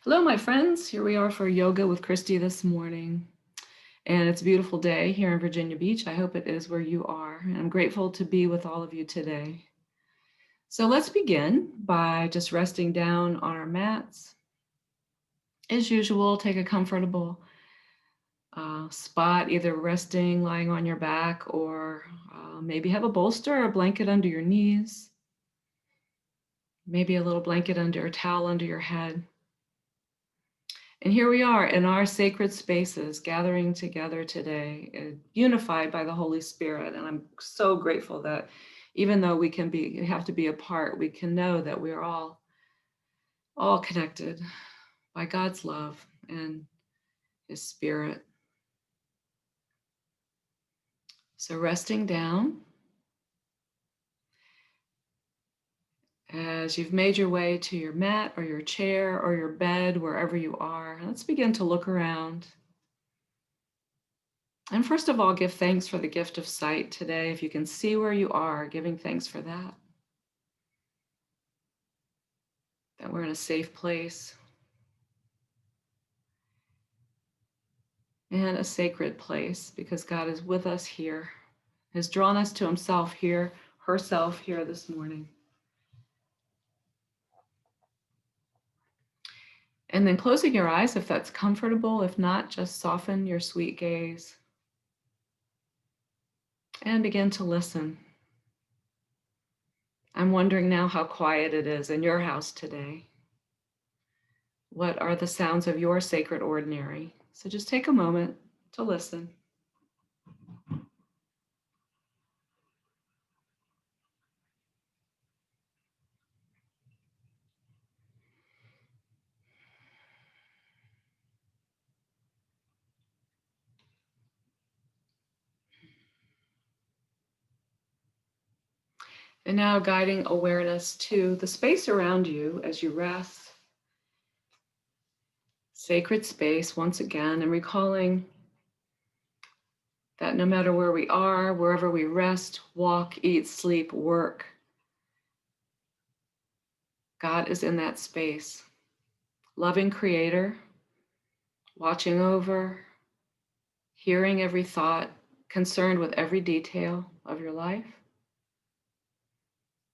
Hello, my friends. Here we are for yoga with Kristy this morning. And it's a beautiful day here in Virginia Beach. I hope it is where you are. And I'm grateful to be with all of you today. So let's begin by just resting down on our mats. As usual, take a comfortable spot, either resting, lying on your back, or maybe have a bolster or a blanket under your knees. Maybe a little blanket under a towel under your head. And here we are in our sacred spaces, gathering together today, unified by the Holy Spirit. And I'm so grateful that even though we have to be apart, we can know that we're all connected by God's love and His Spirit. So resting down, as you've made your way to your mat or your chair or your bed, wherever you are, let's begin to look around. And first of all, give thanks for the gift of sight today. If you can see where you are, giving thanks for that. That we're in a safe place and a sacred place because God is with us here, has drawn us to Himself here, herself here this morning. And then closing your eyes if that's comfortable. If not, just soften your sweet gaze and begin to listen. I'm wondering now how quiet it is in your house today. What are the sounds of your sacred ordinary? So just take a moment to listen. And now guiding awareness to the space around you as you rest. Sacred space once again, and recalling that no matter where we are, wherever we rest, walk, eat, sleep, work, God is in that space. Loving Creator, watching over, hearing every thought, concerned with every detail of your life,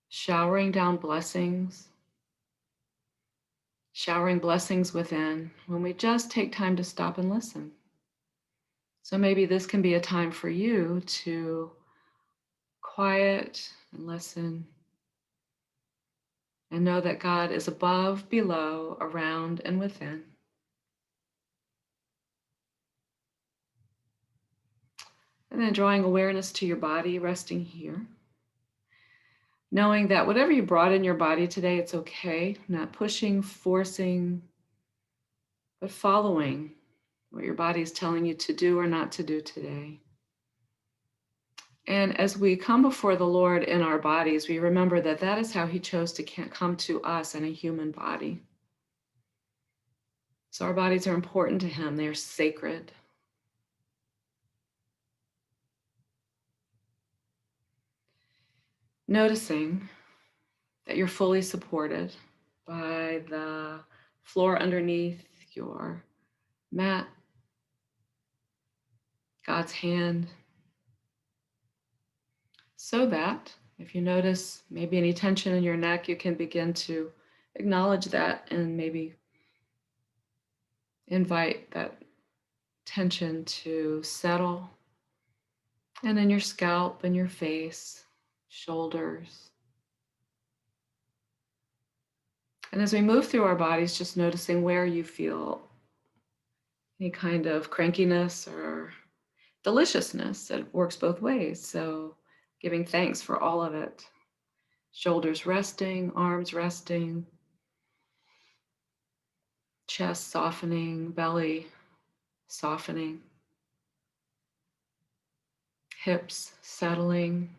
showering down blessings, showering blessings within when we just take time to stop and listen. So maybe this can be a time for you to quiet and listen and know that God is above, below, around, and within. And then drawing awareness to your body, resting here. Knowing that whatever you brought in your body today, it's okay. Not pushing, forcing, but following what your body is telling you to do or not to do today. And as we come before the Lord in our bodies, we remember that that is how He chose to come to us in a human body. So our bodies are important to Him. They are sacred. Noticing that you're fully supported by the floor underneath your mat, God's hand, so that if you notice maybe any tension in your neck, you can begin to acknowledge that and maybe invite that tension to settle. And in your scalp and your face, shoulders. And as we move through our bodies, just noticing where you feel any kind of crankiness or deliciousness. It works both ways. So giving thanks for all of it. Shoulders resting, arms resting, chest softening, belly softening, hips settling,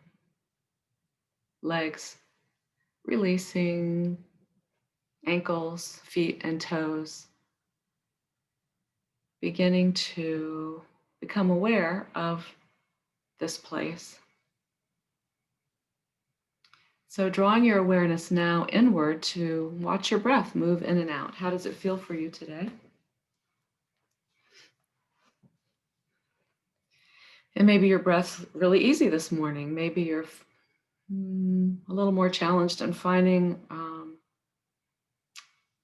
legs releasing, ankles, feet, and toes beginning to become aware of this place. It's So drawing your awareness now inward to watch your breath move in and out. How does it feel for you today? And maybe your breath's really easy this morning. Maybe you're a little more challenged in finding a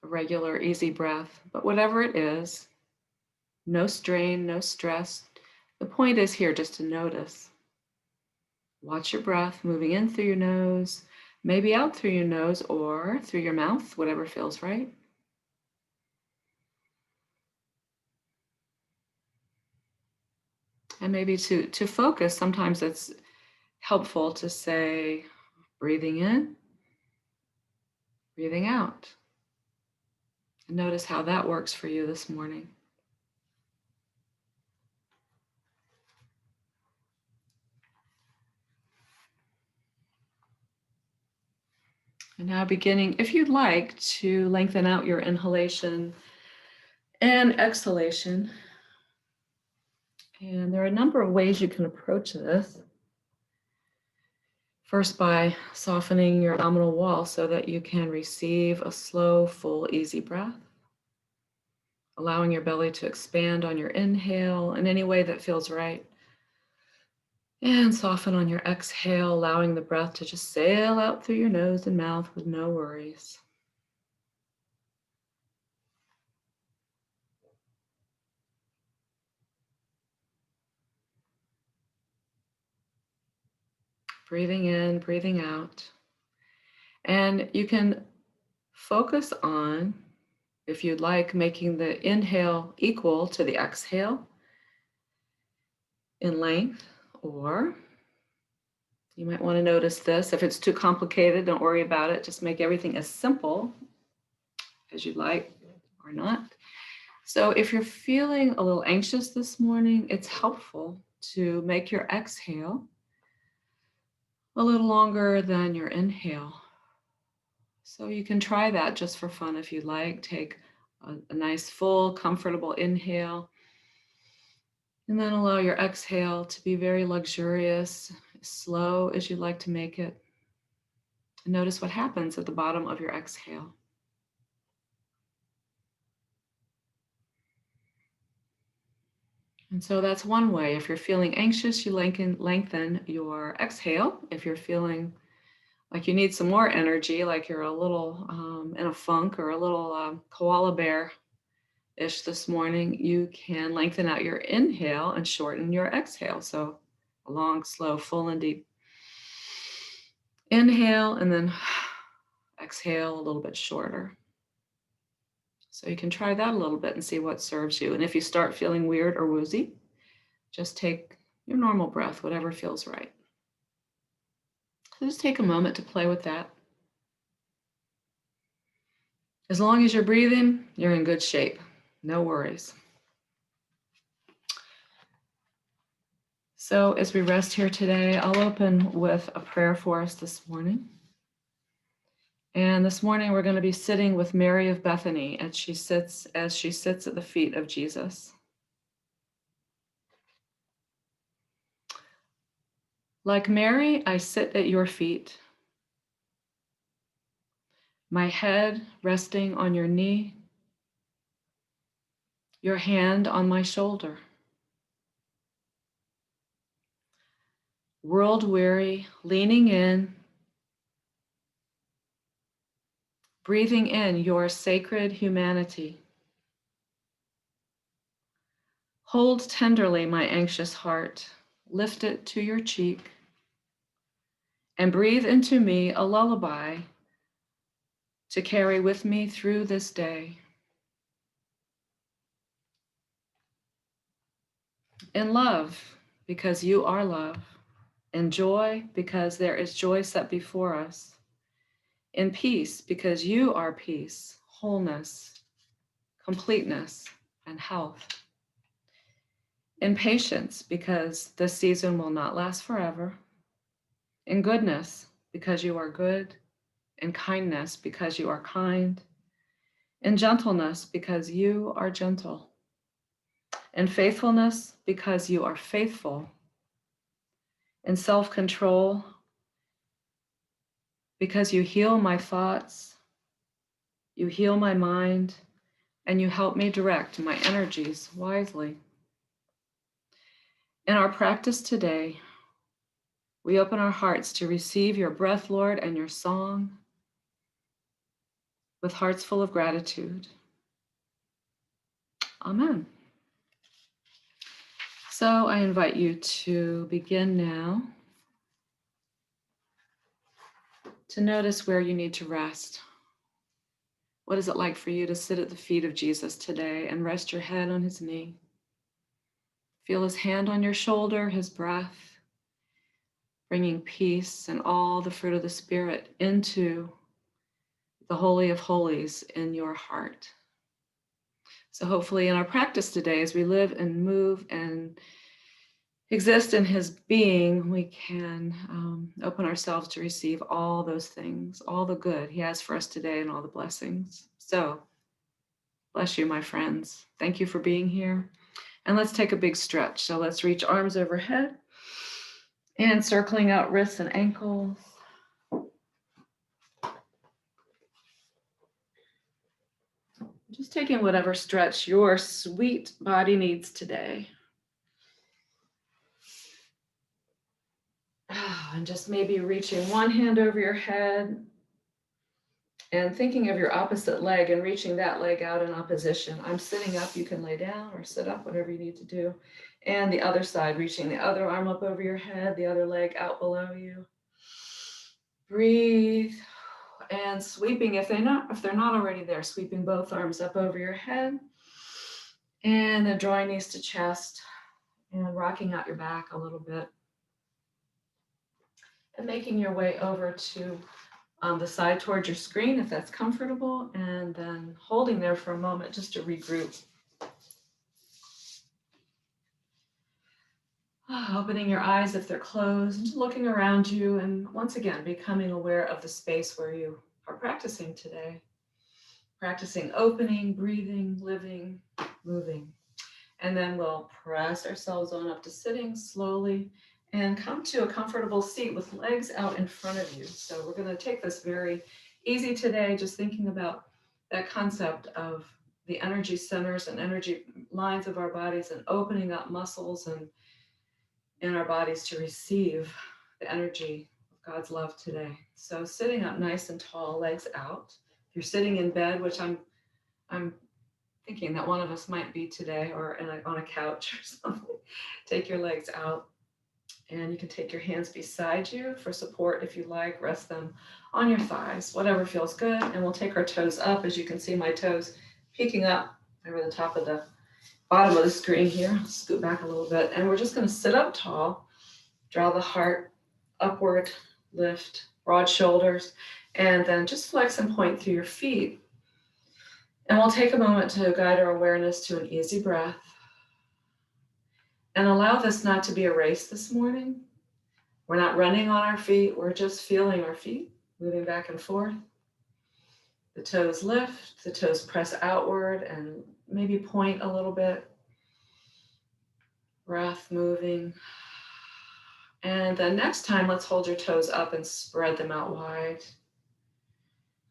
regular, easy breath. But whatever it is, no strain, no stress. The point is here just to notice. Watch your breath moving in through your nose, maybe out through your nose or through your mouth, whatever feels right. And maybe to focus, sometimes it's helpful to say, breathing in, breathing out. And notice how that works for you this morning. And now beginning, if you'd like, to lengthen out your inhalation and exhalation. And there are a number of ways you can approach this. First, by softening your abdominal wall so that you can receive a slow, full, easy breath. Allowing your belly to expand on your inhale in any way that feels right. And soften on your exhale, allowing the breath to just sail out through your nose and mouth with no worries. Breathing in, breathing out. And you can focus on, if you'd like, making the inhale equal to the exhale in length, or you might want to notice this. If it's too complicated, don't worry about it. Just make everything as simple as you'd like or not. So if you're feeling a little anxious this morning, it's helpful to make your exhale a little longer than your inhale. So you can try that just for fun if you'd like. Take a nice, full, comfortable inhale, and then allow your exhale to be very luxurious, as slow as you'd like to make it. And notice what happens at the bottom of your exhale. And so that's one way. If you're feeling anxious, you lengthen your exhale. If you're feeling like you need some more energy, like you're a little in a funk or a little koala bear-ish this morning, you can lengthen out your inhale and shorten your exhale. So a long, slow, full and deep inhale, and then exhale a little bit shorter. So you can try that a little bit and see what serves you. And if you start feeling weird or woozy, just take your normal breath, whatever feels right. So just take a moment to play with that. As long as you're breathing, you're in good shape. No worries. So as we rest here today, I'll open with a prayer for us this morning. And this morning we're going to be sitting with Mary of Bethany as she sits at the feet of Jesus. Like Mary, I sit at your feet, my head resting on your knee, your hand on my shoulder. World weary, leaning in, breathing in your sacred humanity. Hold tenderly my anxious heart, lift it to your cheek, and breathe into me a lullaby to carry with me through this day. In love, because you are love. In joy, because there is joy set before us. In peace, because you are peace, wholeness, completeness, and health. In patience, because this season will not last forever. In goodness, because you are good. In kindness, because you are kind. In gentleness, because you are gentle. In faithfulness, because you are faithful. In self-control, because you heal my thoughts, you heal my mind, and you help me direct my energies wisely. In our practice today, we open our hearts to receive your breath, Lord, and your song with hearts full of gratitude. Amen. So I invite you to begin now to notice where you need to rest. What is it like for you to sit at the feet of Jesus today and rest your head on his knee? Feel his hand on your shoulder, his breath, bringing peace and all the fruit of the Spirit into the Holy of Holies in your heart. So hopefully in our practice today, as we live and move and exist in his being, we can open ourselves to receive all those things, all the good he has for us today and all the blessings. So bless you, my friends. Thank you for being here. And let's take a big stretch. So let's reach arms overhead and circling out wrists and ankles. Just taking whatever stretch your sweet body needs today. And just maybe reaching one hand over your head and thinking of your opposite leg and reaching that leg out in opposition. I'm sitting up, you can lay down or sit up, whatever you need to do. And the other side, reaching the other arm up over your head, the other leg out below you. Breathe. And sweeping, if they're not already there, sweeping both arms up over your head. And then drawing knees to chest and rocking out your back a little bit. And making your way over to the side towards your screen if that's comfortable, and then holding there for a moment just to regroup. Opening your eyes if they're closed, and just looking around you, and once again becoming aware of the space where you are practicing today. Practicing opening, breathing, living, moving. And then we'll press ourselves on up to sitting slowly and come to a comfortable seat with legs out in front of you. So we're going to take this very easy today, just thinking about that concept of the energy centers and energy lines of our bodies and opening up muscles and in our bodies to receive the energy of God's love today. So sitting up nice and tall, legs out. If you're sitting in bed, which I'm thinking that one of us might be today, or on a couch or something, take your legs out. And you can take your hands beside you for support if you like. Rest them on your thighs, whatever feels good. And we'll take our toes up. As you can see, my toes peeking up over the top of the bottom of the screen here. I'll scoot back a little bit. And we're just going to sit up tall, draw the heart upward, lift, broad shoulders, and then just flex and point through your feet. And we'll take a moment to guide our awareness to an easy breath. And allow this not to be a race this morning. We're not running on our feet. We're just feeling our feet, moving back and forth. The toes lift, the toes press outward and maybe point a little bit. Breath moving. And then next time, let's hold your toes up and spread them out wide.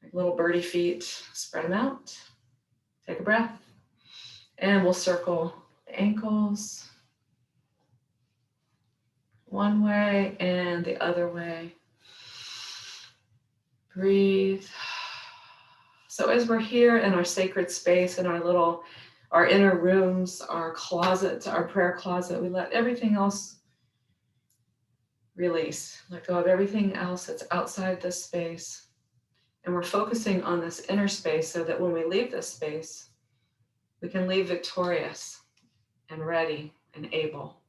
Like little birdie feet, spread them out. Take a breath. And we'll circle the ankles. One way and the other way. Breathe. So as we're here in our sacred space, in our inner rooms, our closet, our prayer closet, we let everything else release. Let go of everything else that's outside this space. And we're focusing on this inner space so that when we leave this space, we can leave victorious and ready and able.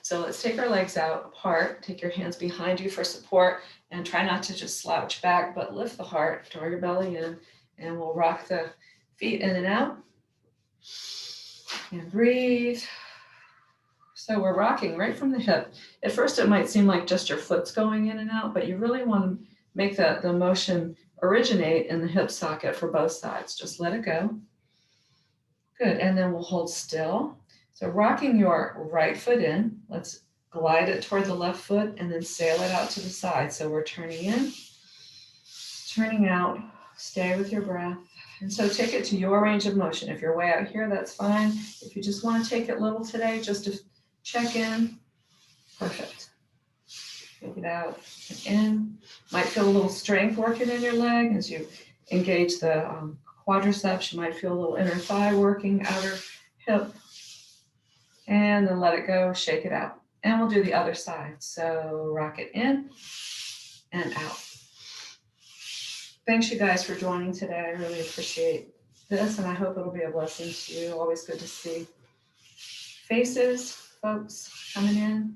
So let's take our legs out apart, take your hands behind you for support, and try not to just slouch back, but lift the heart, draw your belly in, and we'll rock the feet in and out. And breathe. So we're rocking right from the hip. At first it might seem like just your foot's going in and out, but you really want to make the motion originate in the hip socket for both sides. Just let it go. Good, and then we'll hold still. So rocking your right foot in, let's glide it toward the left foot and then sail it out to the side. So we're turning in Turning out, stay with your breath. And so take it to your range of motion. If you're way out here, that's fine. If you just want to take it little today, just to check in, perfect. Take it out and in. Might feel a little strength working in your leg as you engage the quadriceps. You might feel a little inner thigh working, outer hip. And then let it go, shake it out. And we'll do the other side. So rock it in and out. Thanks you guys for joining today. I really appreciate this, and I hope it'll be a blessing to you. Always good to see faces, folks coming in.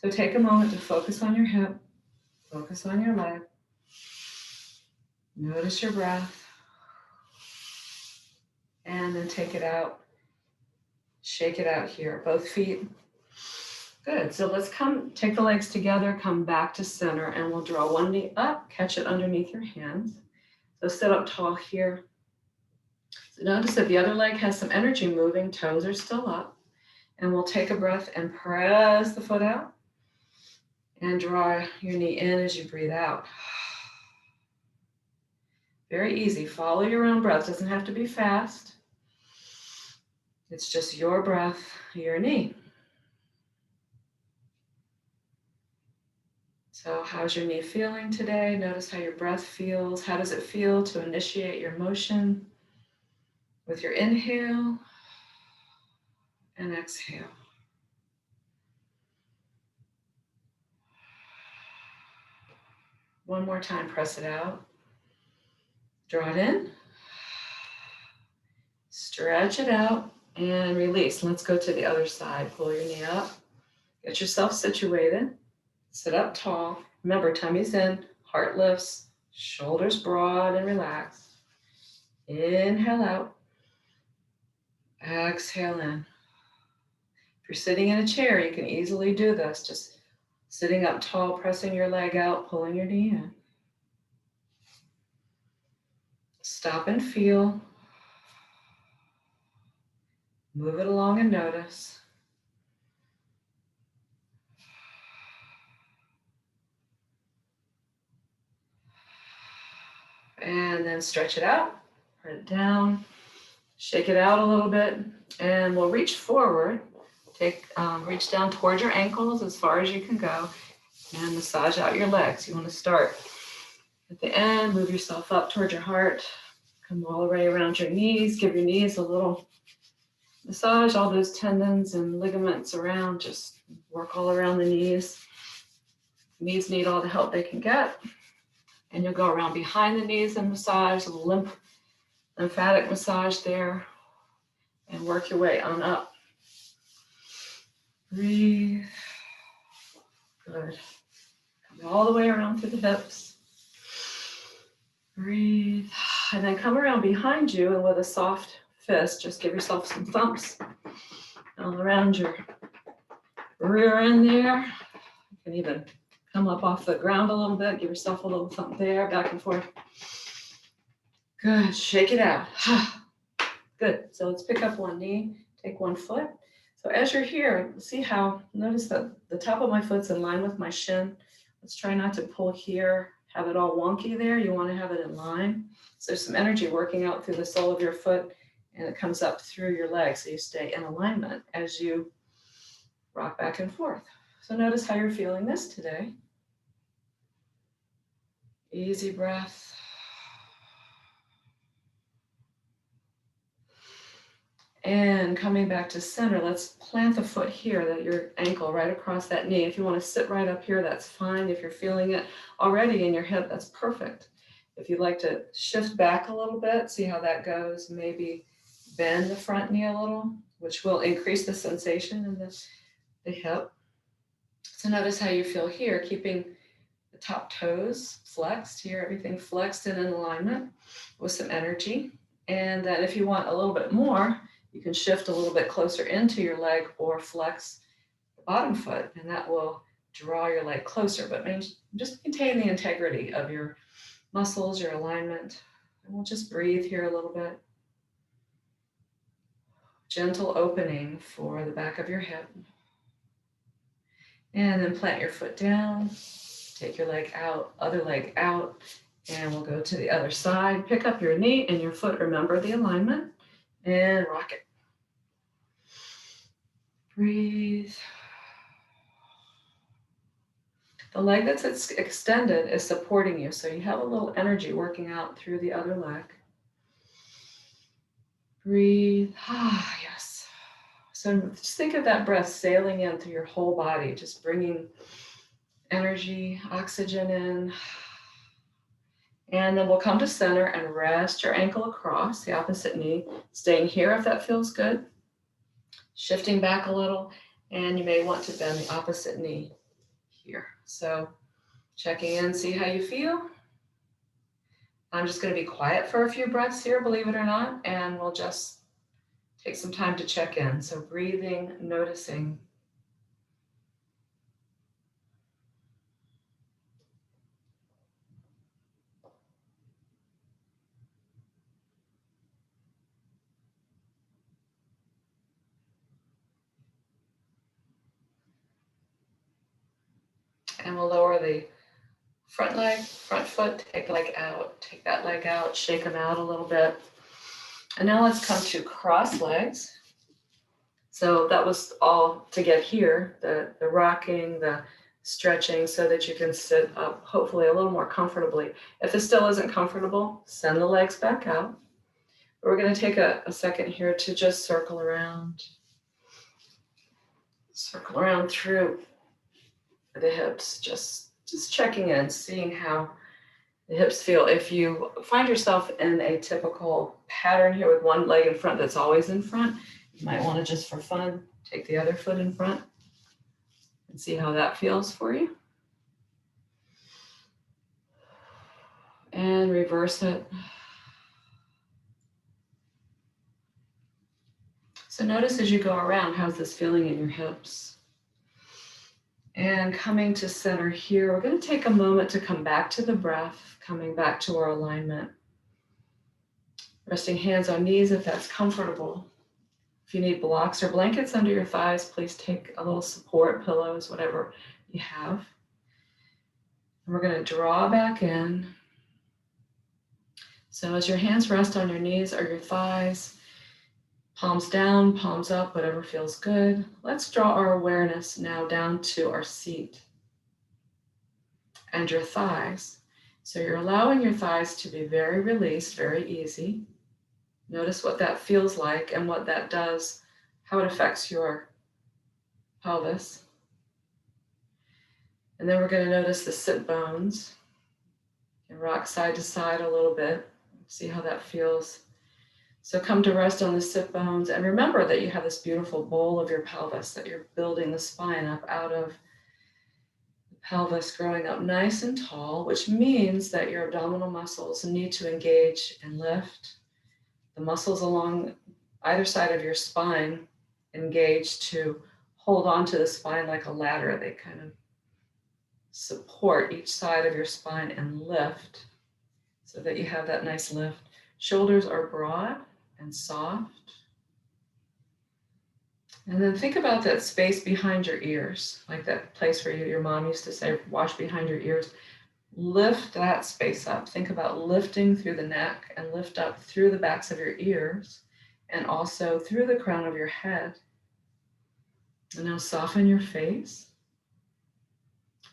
So take a moment to focus on your hip, focus on your leg. Notice your breath. And then take it out. Shake it out here, both feet. Good, so let's take the legs together, come back to center, and we'll draw one knee up, catch it underneath your hands. So sit up tall here. So notice that the other leg has some energy moving, toes are still up. And we'll take a breath and press the foot out. And draw your knee in as you breathe out. Very easy, follow your own breath, doesn't have to be fast. It's just your breath, your knee. So how's your knee feeling today? Notice how your breath feels. How does it feel to initiate your motion with your inhale and exhale? One more time, press it out. Draw it in. Stretch it out and release. Let's go to the other side. Pull your knee up. Get yourself situated. Sit up tall. Remember, tummy's in, heart lifts, shoulders broad and relaxed. Inhale out. Exhale in. If you're sitting in a chair, you can easily do this. Just sitting up tall, pressing your leg out, pulling your knee in. Stop and feel. Move it along and notice. And then stretch it out, put it down, shake it out a little bit, and we'll reach forward. Reach down towards your ankles as far as you can go, and massage out your legs. You want to start at the end, move yourself up towards your heart, come all the way around your knees, give your knees a little massage, all those tendons and ligaments around, just work all around the knees. Knees need all the help they can get. And you'll go around behind the knees and massage, a little lymphatic massage there, and work your way on up. Breathe. Good. Come all the way around through the hips. Breathe. And then come around behind you, and with a soft fist, just give yourself some thumps all around your rear end there. You can even come up off the ground a little bit. Give yourself a little thump there, back and forth. Good. Shake it out. Good. So let's pick up one knee, take one foot. So as you're here, notice that the top of my foot's in line with my shin. Let's try not to pull here, have it all wonky there. You want to have it in line. So there's some energy working out through the sole of your foot, and it comes up through your leg. So you stay in alignment as you rock back and forth. So notice how you're feeling this today. Easy breath. And coming back to center, let's plant the foot here, your ankle right across that knee. If you want to sit right up here, that's fine. If you're feeling it already in your hip, that's perfect. If you'd like to shift back a little bit, see how that goes. Maybe bend the front knee a little, which will increase the sensation in the hip. So notice how you feel here, keeping the top toes flexed here, everything flexed and in alignment with some energy. And then if you want a little bit more, you can shift a little bit closer into your leg or flex the bottom foot, and that will draw your leg closer, but just maintain the integrity of your muscles, your alignment. And we'll just breathe here a little bit. Gentle opening for the back of your hip. And then plant your foot down, take your leg out, other leg out, And we'll go to the other side. Pick up your knee and your foot. Remember the alignment and rock it. Breathe. The leg that's extended is supporting you, so you have a little energy working out through the other leg. Breathe. Ah, yes. So just think of that breath sailing in through your whole body, just bringing energy, oxygen in. And then we'll come to center and rest your ankle across the opposite knee, staying here if that feels good. Shifting back a little, and you may want to bend the opposite knee here. So checking in, see how you feel. I'm just going to be quiet for a few breaths here, believe it or not, and we'll just take some time to check in. So breathing, noticing. And we'll lower the front leg, front foot, take the leg out, take that leg out, shake them out a little bit. And now let's come to cross legs. So that was all to get here, the rocking, the stretching, so that you can sit up hopefully a little more comfortably. If this still isn't comfortable, send the legs back out. We're going to take a second here to just circle around through the hips, just checking in, seeing how the hips feel. If you find yourself in a typical pattern here with one leg in front that's always in front, you might want to just for fun take the other foot in front and see how that feels for you. And reverse it. So notice as you go around, how's this feeling in your hips? And coming to center here, we're going to take a moment to come back to the breath, coming back to our alignment. Resting hands on knees if that's comfortable. If you need blocks or blankets under your thighs, please take a little support, pillows, whatever you have. And we're going to draw back in. So as your hands rest on your knees or your thighs, palms down, palms up, whatever feels good. Let's draw our awareness now down to our seat and your thighs. So you're allowing your thighs to be very released, very easy. Notice what that feels like and what that does, how it affects your pelvis. And then we're going to notice the sit bones. You can rock side to side a little bit, see how that feels. So come to rest on the sit bones and remember that you have this beautiful bowl of your pelvis, that you're building the spine up out of the pelvis, growing up nice and tall, which means that your abdominal muscles need to engage and lift. The muscles along either side of your spine engage to hold onto the spine like a ladder. They kind of support each side of your spine and lift so that you have that nice lift. Shoulders are broad and soft. And then think about that space behind your ears, like that place where your mom used to say, wash behind your ears. Lift that space up. Think about lifting through the neck and lift up through the backs of your ears and also through the crown of your head. And now soften your face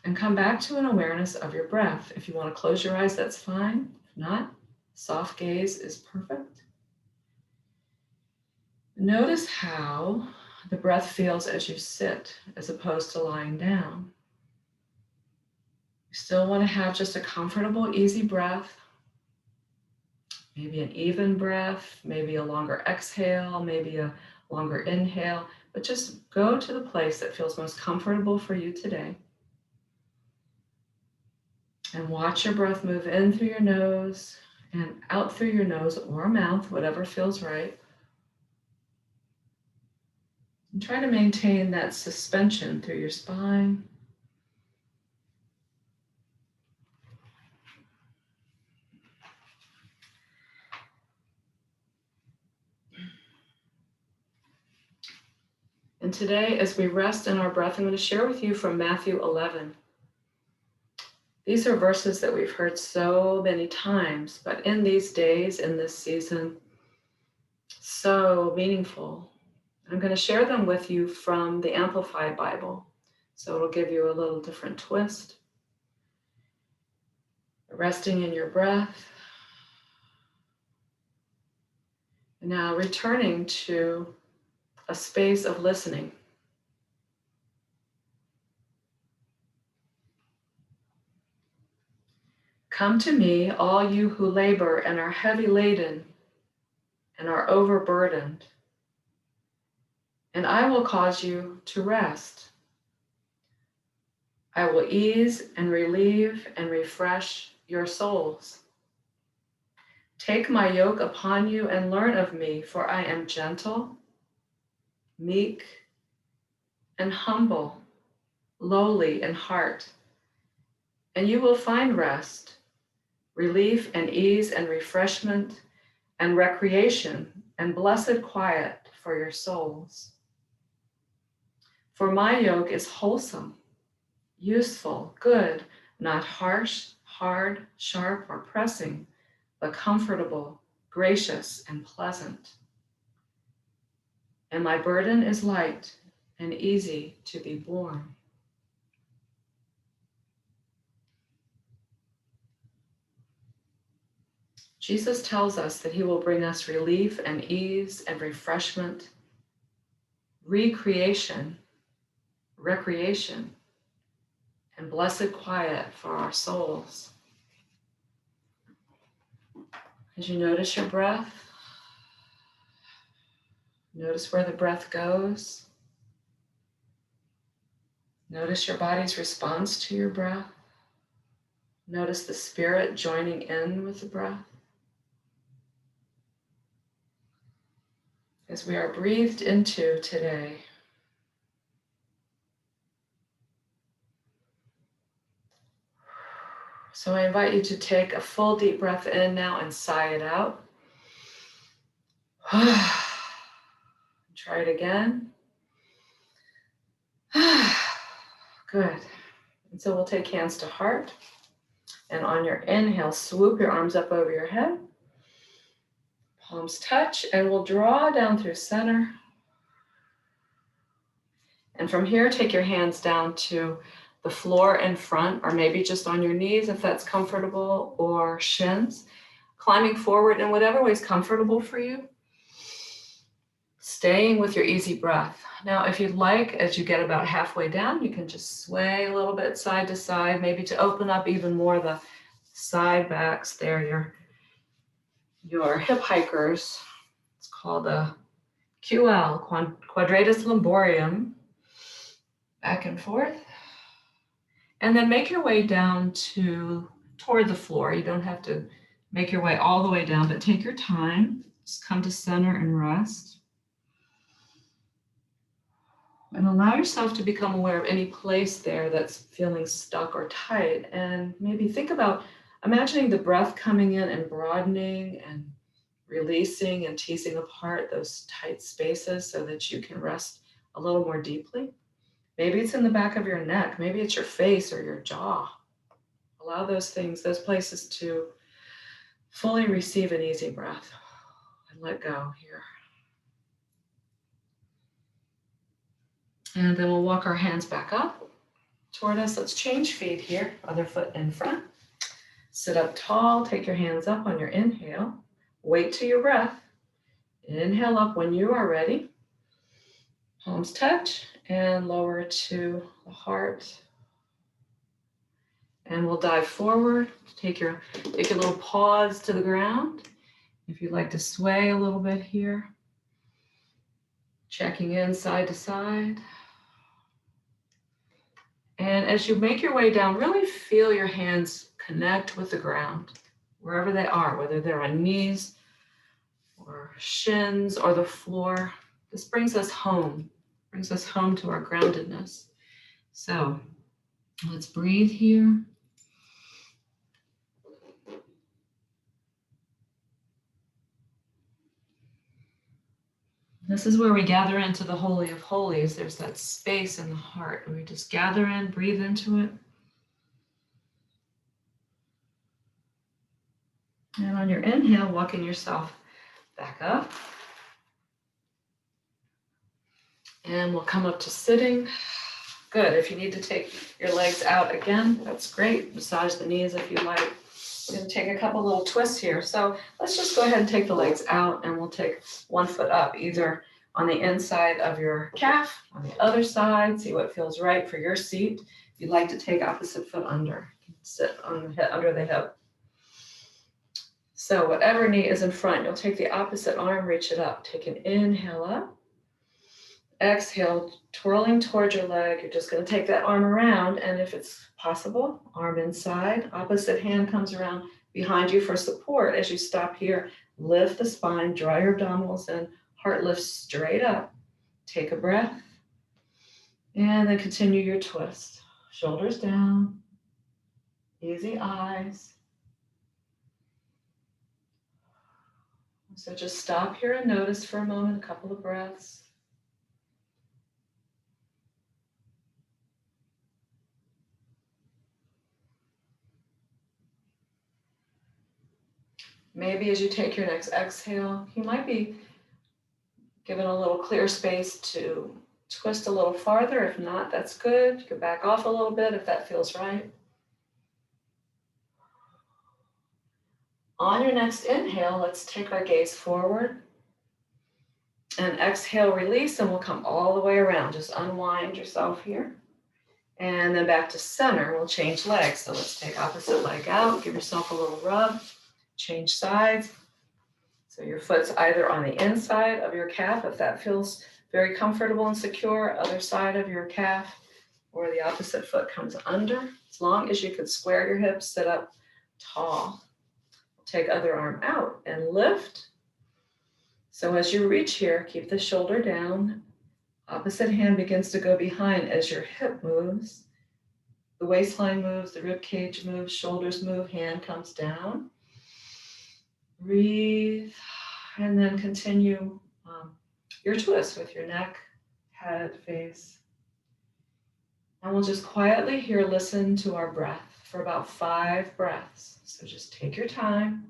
and come back to an awareness of your breath. If you want to close your eyes, that's fine. If not, soft gaze is perfect. Notice how the breath feels as you sit as opposed to lying down. You still want to have just a comfortable, easy breath. Maybe an even breath, maybe a longer exhale, maybe a longer inhale, but just go to the place that feels most comfortable for you today. And watch your breath move in through your nose and out through your nose or mouth, whatever feels right. And try to maintain that suspension through your spine. And today, as we rest in our breath, I'm going to share with you from Matthew 11. These are verses that we've heard so many times, but in these days, in this season, so meaningful. I'm going to share them with you from the Amplified Bible, so it'll give you a little different twist. Resting in your breath. And now returning to a space of listening. Come to me, all you who labor and are heavy laden and are overburdened, and I will cause you to rest. I will ease and relieve and refresh your souls. Take my yoke upon you and learn of me, for I am gentle, meek, and humble, lowly in heart, and you will find rest, relief and ease and refreshment and recreation and blessed quiet for your souls. For my yoke is wholesome, useful, good, not harsh, hard, sharp, or pressing, but comfortable, gracious, and pleasant. And my burden is light and easy to be borne. Jesus tells us that he will bring us relief and ease and refreshment, recreation, recreation, and blessed quiet for our souls. As you notice your breath, notice where the breath goes. Notice your body's response to your breath. Notice the spirit joining in with the breath. As we are breathed into today, so I invite you to take a full deep breath in now and sigh it out. Try it again. Good. And so we'll take hands to heart. And on your inhale, swoop your arms up over your head. Palms touch, and we'll draw down through center. And from here, take your hands down to the floor in front, or maybe just on your knees if that's comfortable, or shins. Climbing forward in whatever way is comfortable for you. Staying with your easy breath. Now, if you'd like, as you get about halfway down, you can just sway a little bit side to side, maybe to open up even more the side backs there, your hip hikers. It's called a QL, Quadratus Lumborum. Back and forth. And then make your way down toward the floor. You don't have to make your way all the way down, but take your time. Just come to center and rest. And allow yourself to become aware of any place there that's feeling stuck or tight. And maybe think about imagining the breath coming in and broadening and releasing and teasing apart those tight spaces so that you can rest a little more deeply. Maybe it's in the back of your neck. Maybe it's your face or your jaw. Allow those things, those places to fully receive an easy breath and let go here. And then we'll walk our hands back up toward us. Let's change feet here. Other foot in front. Sit up tall. Take your hands up on your inhale. Wait till your breath. Inhale up when you are ready. Palms touch and lower to the heart. And we'll dive forward. Take a little pause to the ground. If you'd like to sway a little bit here. Checking in side to side. And as you make your way down, really feel your hands connect with the ground, wherever they are, whether they're on knees or shins or the floor. This brings us home to our groundedness. So let's breathe here. This is where we gather into the Holy of Holies. There's that space in the heart where we just gather in, breathe into it. And on your inhale, walking yourself back up. And we'll come up to sitting. Good. If you need to take your legs out again, that's great. Massage the knees if you like. We're going to take a couple little twists here. So let's just go ahead and take the legs out, and we'll take one foot up, either on the inside of your calf, on the other side. See what feels right for your seat. If you'd like to take opposite foot under, sit on the hip, under the hip. So whatever knee is in front, you'll take the opposite arm, reach it up. Take an inhale up. Exhale, twirling towards your leg. You're just going to take that arm around, and if it's possible, arm inside. Opposite hand comes around behind you for support. As you stop here, lift the spine, draw your abdominals in, heart lifts straight up. Take a breath, and then continue your twist. Shoulders down, easy eyes. So just stop here and notice for a moment, a couple of breaths. Maybe as you take your next exhale, you might be given a little clear space to twist a little farther. If not, that's good. You can back off a little bit if that feels right. On your next inhale, let's take our gaze forward. And exhale, release, and we'll come all the way around. Just unwind yourself here. And then back to center, we'll change legs. So let's take opposite leg out, give yourself a little rub. Change sides. So your foot's either on the inside of your calf, if that feels very comfortable and secure, other side of your calf, or the opposite foot comes under. As long as you can square your hips, sit up tall. Take other arm out and lift. So as you reach here, keep the shoulder down. Opposite hand begins to go behind as your hip moves. The waistline moves, the rib cage moves, shoulders move, hand comes down. Breathe, and then continue your twist with your neck, head, face. And we'll just quietly here listen to our breath for about 5 breaths. So just take your time.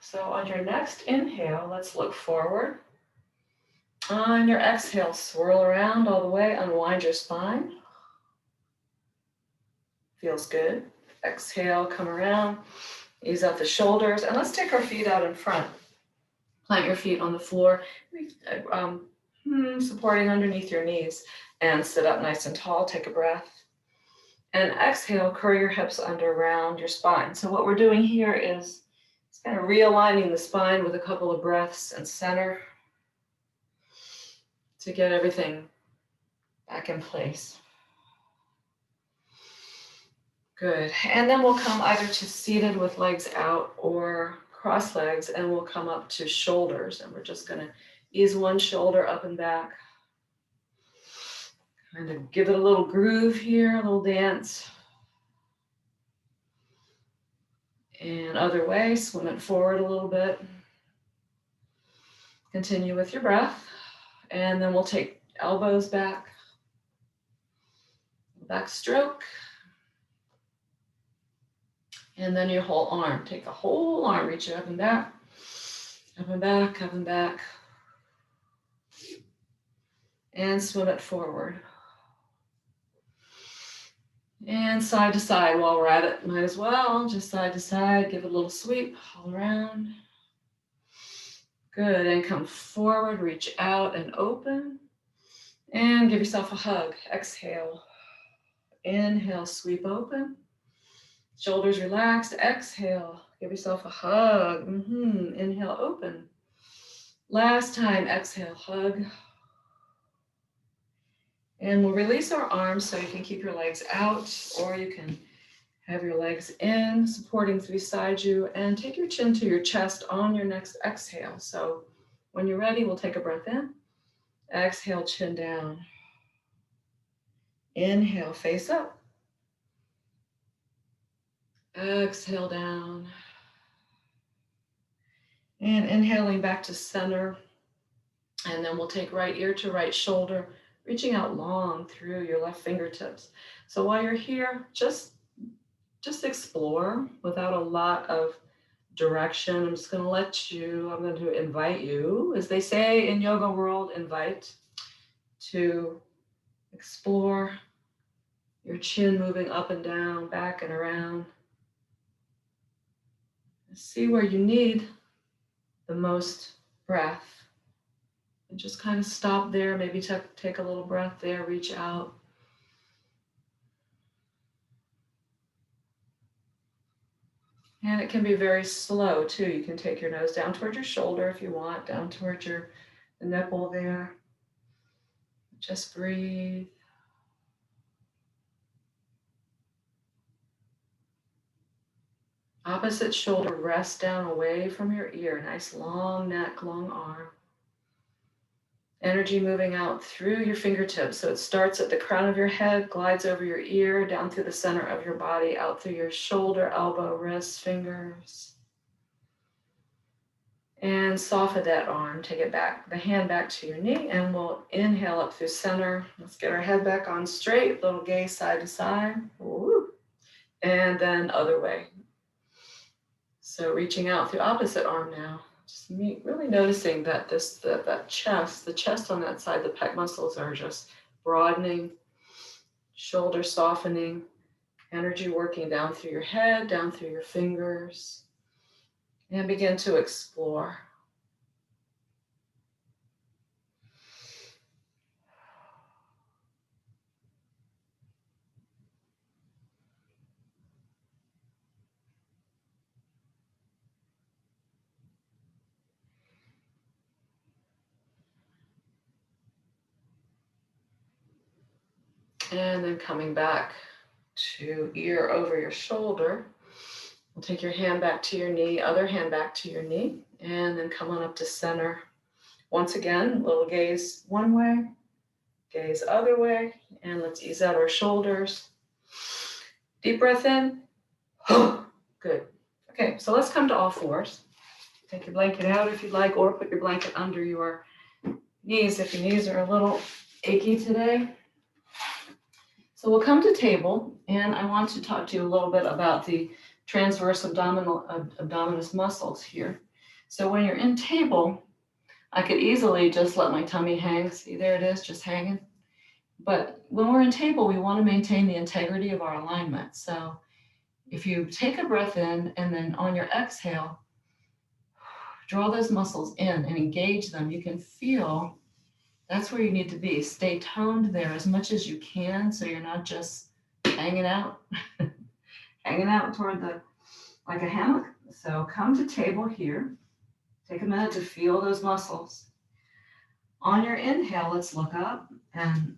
So on your next inhale, let's look forward. On your exhale, swirl around all the way, unwind your spine. Feels good. Exhale, come around, ease out the shoulders, and let's take our feet out in front. Plant your feet on the floor, supporting underneath your knees, and sit up nice and tall. Take a breath. And exhale, curl your hips under around your spine. So what we're doing here is kind of realigning the spine with a couple of breaths and center to get everything back in place. Good. And then we'll come either to seated with legs out or cross legs, and we'll come up to shoulders. And we're just going to ease one shoulder up and back. Kind of give it a little groove here, a little dance. And other way, swim it forward a little bit. Continue with your breath. And then we'll take elbows back. Back stroke. And then your whole arm. Take the whole arm, reach it up and back. Up and back, up and back. And swim it forward. And side to side while we're at it. Might as well, just side to side. Give it a little sweep all around. Good, and come forward, reach out and open. And give yourself a hug. Exhale. Inhale, sweep open. Shoulders relaxed. Exhale, give yourself a hug. Inhale, open. Last time, exhale, hug. And we'll release our arms so you can keep your legs out, or you can Have your legs in, supporting beside you, and take your chin to your chest on your next exhale. So when you're ready, we'll take a breath in. Exhale, chin down. Inhale, face up. Exhale down. And inhaling back to center. And then we'll take right ear to right shoulder, reaching out long through your left fingertips. So while you're here, just explore without a lot of direction. I'm just going to invite you, as they say in yoga world, invite to explore your chin moving up and down, back and around. See where you need the most breath. And just kind of stop there, maybe take a little breath there, reach out. And it can be very slow too. You can take your nose down towards your shoulder if you want, down towards the nipple there. Just breathe. Opposite shoulder rest down away from your ear. Nice long neck, long arm. Energy moving out through your fingertips. So it starts at the crown of your head, glides over your ear, down through the center of your body, out through your shoulder, elbow, wrist, fingers. And soften that arm. Take it back, the hand back to your knee, and we'll inhale up through center. Let's get our head back on straight. Little gaze side to side. Woo. And then other way. So reaching out through opposite arm now. Just really noticing that the chest on that side, the pec muscles are just broadening, shoulder softening, energy working down through your head, down through your fingers, and begin to explore. And then coming back to ear over your shoulder. We'll take your hand back to your knee, other hand back to your knee, and then come on up to center. Once again, little gaze one way, gaze other way, and let's ease out our shoulders. Deep breath in. Good. Okay, so let's come to all fours. Take your blanket out if you'd like, or put your blanket under your knees if your knees are a little achy today. So we'll come to table, and I want to talk to you a little bit about the transverse abdominis muscles here. So when you're in table, I could easily just let my tummy hang. See, there it is, just hanging. But when we're in table, we want to maintain the integrity of our alignment. So if you take a breath in, and then on your exhale, draw those muscles in and engage them, you can feel that's where you need to be. Stay toned there as much as you can, so you're not just hanging out, toward like a hammock. So come to table here. Take a minute to feel those muscles. On your inhale, let's look up and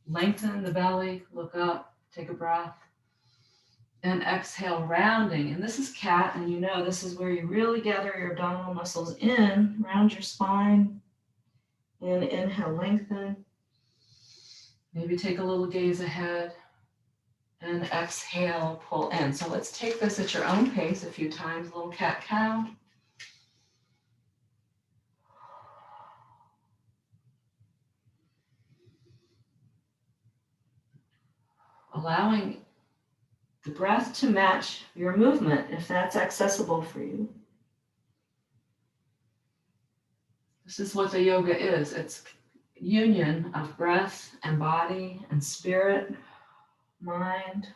lengthen the belly, look up, take a breath. And exhale, rounding. And this is cat, and this is where you really gather your abdominal muscles in, round your spine. And inhale, lengthen. Maybe take a little gaze ahead. And exhale, pull in. So let's take this at your own pace a few times. Little cat-cow. Allowing the breath to match your movement if that's accessible for you. This is what the yoga is. It's union of breath and body and spirit, mind.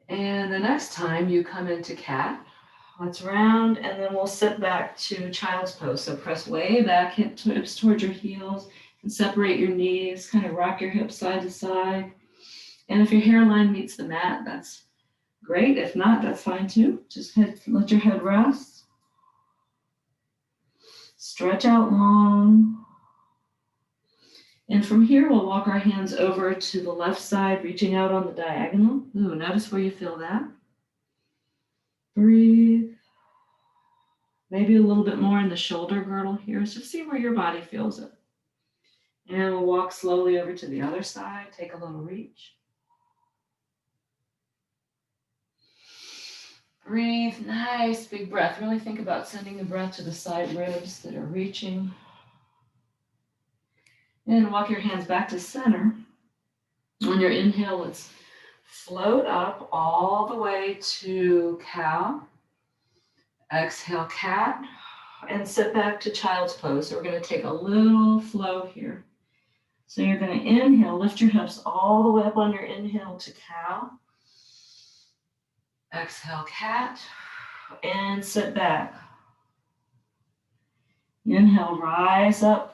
And the next time you come into cat, let's round, and then we'll sit back to child's pose. So press way back, hips towards your heels, and separate your knees, kind of rock your hips side to side. And if your hairline meets the mat, that's great. If not, that's fine too. Just let your head rest. Stretch out long. And from here, we'll walk our hands over to the left side, reaching out on the diagonal. Ooh, notice where you feel that. Breathe. Maybe a little bit more in the shoulder girdle here. Just see where your body feels it. And we'll walk slowly over to the other side. Take a little reach. Breathe, nice big breath. Really think about sending the breath to the side ribs that are reaching. And walk your hands back to center. On your inhale, let's float up all the way to cow. Exhale, cat. And sit back to child's pose. So we're going to take a little flow here. So you're going to inhale, lift your hips all the way up on your inhale to cow. Exhale, cat. And sit back. Inhale, rise up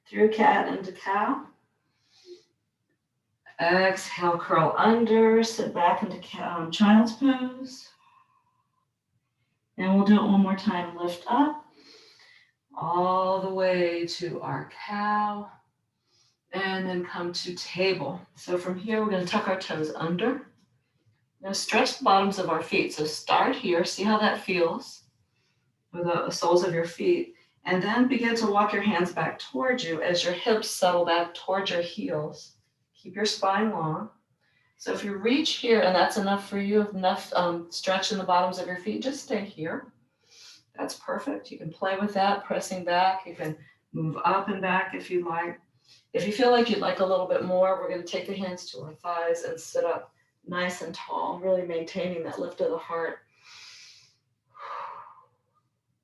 through cat into cow. Exhale, curl under, sit back into child's pose. And we'll do it one more time. Lift up all the way to our cow. And then come to table. So from here, we're going to tuck our toes under. Now stretch the bottoms of our feet. So start here. See how that feels with the soles of your feet. And then begin to walk your hands back towards you as your hips settle back towards your heels. Keep your spine long. So if you reach here and that's enough for you, enough stretch in the bottoms of your feet, just stay here. That's perfect. You can play with that, pressing back. You can move up and back if you like. If you feel like you'd like a little bit more, we're going to take the hands to our thighs and sit up nice and tall, really maintaining that lift of the heart.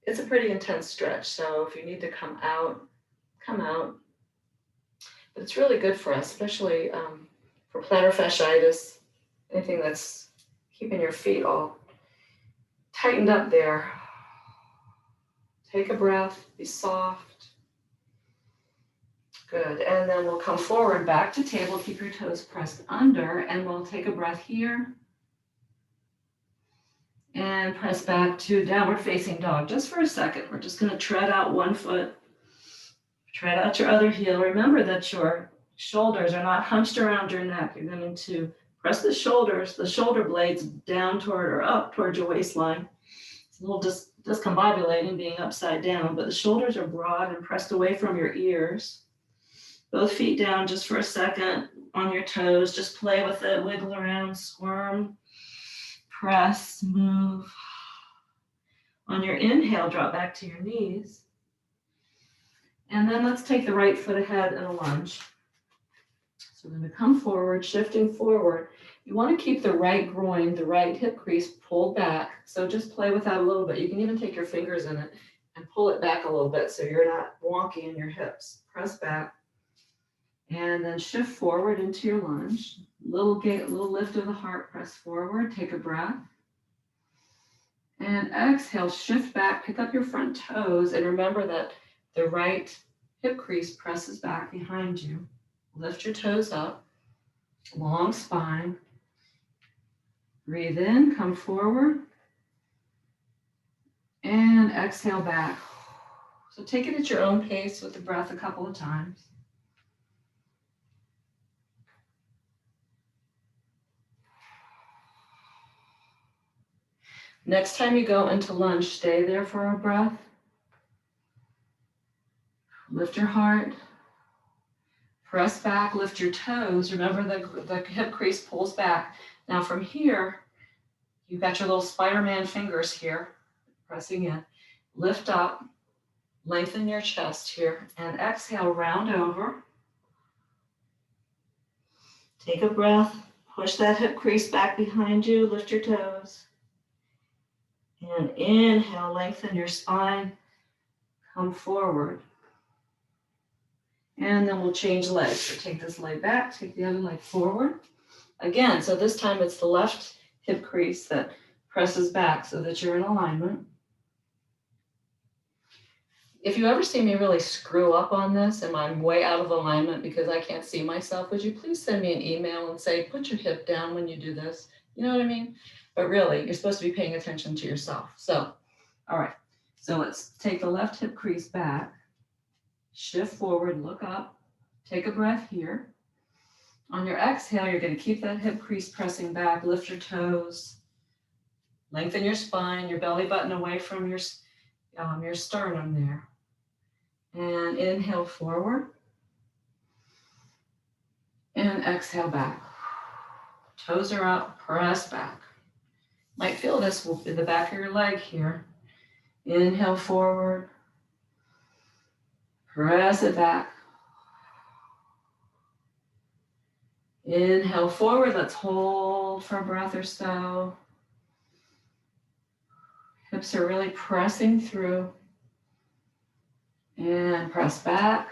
It's a pretty intense stretch, so if you need to come out, come out. But it's really good for us, especially for plantar fasciitis, anything that's keeping your feet all tightened up there. Take a breath, be soft. Good, and then we'll come forward back to table, keep your toes pressed under, and we'll take a breath here. And press back to downward facing dog just for a second. We're just going to tread out one foot, tread out your other heel. Remember that your shoulders are not hunched around your neck. You're going to press the shoulders, the shoulder blades down toward or up towards your waistline. It's a little discombobulating being upside down, but the shoulders are broad and pressed away from your ears. Both feet down just for a second on your toes. Just play with it, wiggle around, squirm. Press, move. On your inhale, drop back to your knees. And then let's take the right foot ahead in a lunge. So we're going to come forward, shifting forward. You want to keep the right groin, the right hip crease pulled back. So just play with that a little bit. You can even take your fingers in it and pull it back a little bit so you're not wonky in your hips. Press back. And then shift forward into your lunge. Little lift of the heart, press forward, take a breath. And exhale, shift back, pick up your front toes, and remember that the right hip crease presses back behind you. Lift your toes up, long spine. Breathe in, come forward. And exhale back. So take it at your own pace with the breath a couple of times. Next time you go into lunge, stay there for a breath. Lift your heart. Press back, lift your toes. Remember the hip crease pulls back. Now from here, you've got your little Spider-Man fingers here, pressing in. Lift up, lengthen your chest here, and exhale, round over. Take a breath, push that hip crease back behind you, lift your toes. And inhale, lengthen your spine, come forward. And then we'll change legs. So take this leg back, take the other leg forward. Again, so this time it's the left hip crease that presses back so that you're in alignment. If you ever see me really screw up on this and I'm way out of alignment because I can't see myself, would you please send me an email and say, put your hip down when you do this? You know what I mean? But really, you're supposed to be paying attention to yourself. So, all right. So let's take the left hip crease back, shift forward, look up. Take a breath here. On your exhale, you're going to keep that hip crease pressing back. Lift your toes. Lengthen your spine, your belly button away from your sternum there. And inhale forward. And exhale back. Toes are up, press back. Might feel this in the back of your leg here. Inhale forward. Press it back. Inhale forward. Let's hold for a breath or so. Hips are really pressing through. And press back.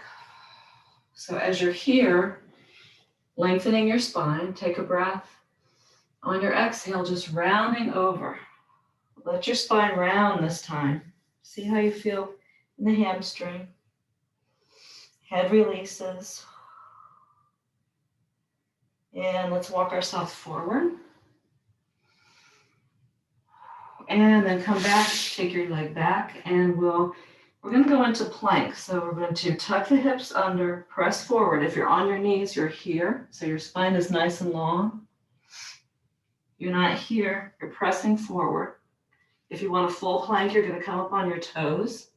So as you're here, lengthening your spine, take a breath. On your exhale, just rounding over. Let your spine round this time. See how you feel in the hamstring. Head releases. And let's walk ourselves forward. And then come back, take your leg back, and we're going to go into plank. So we're going to tuck the hips under, press forward. If you're on your knees, you're here. So your spine is nice and long. You're not here, you're pressing forward. If you want a full plank, you're going to come up on your toes.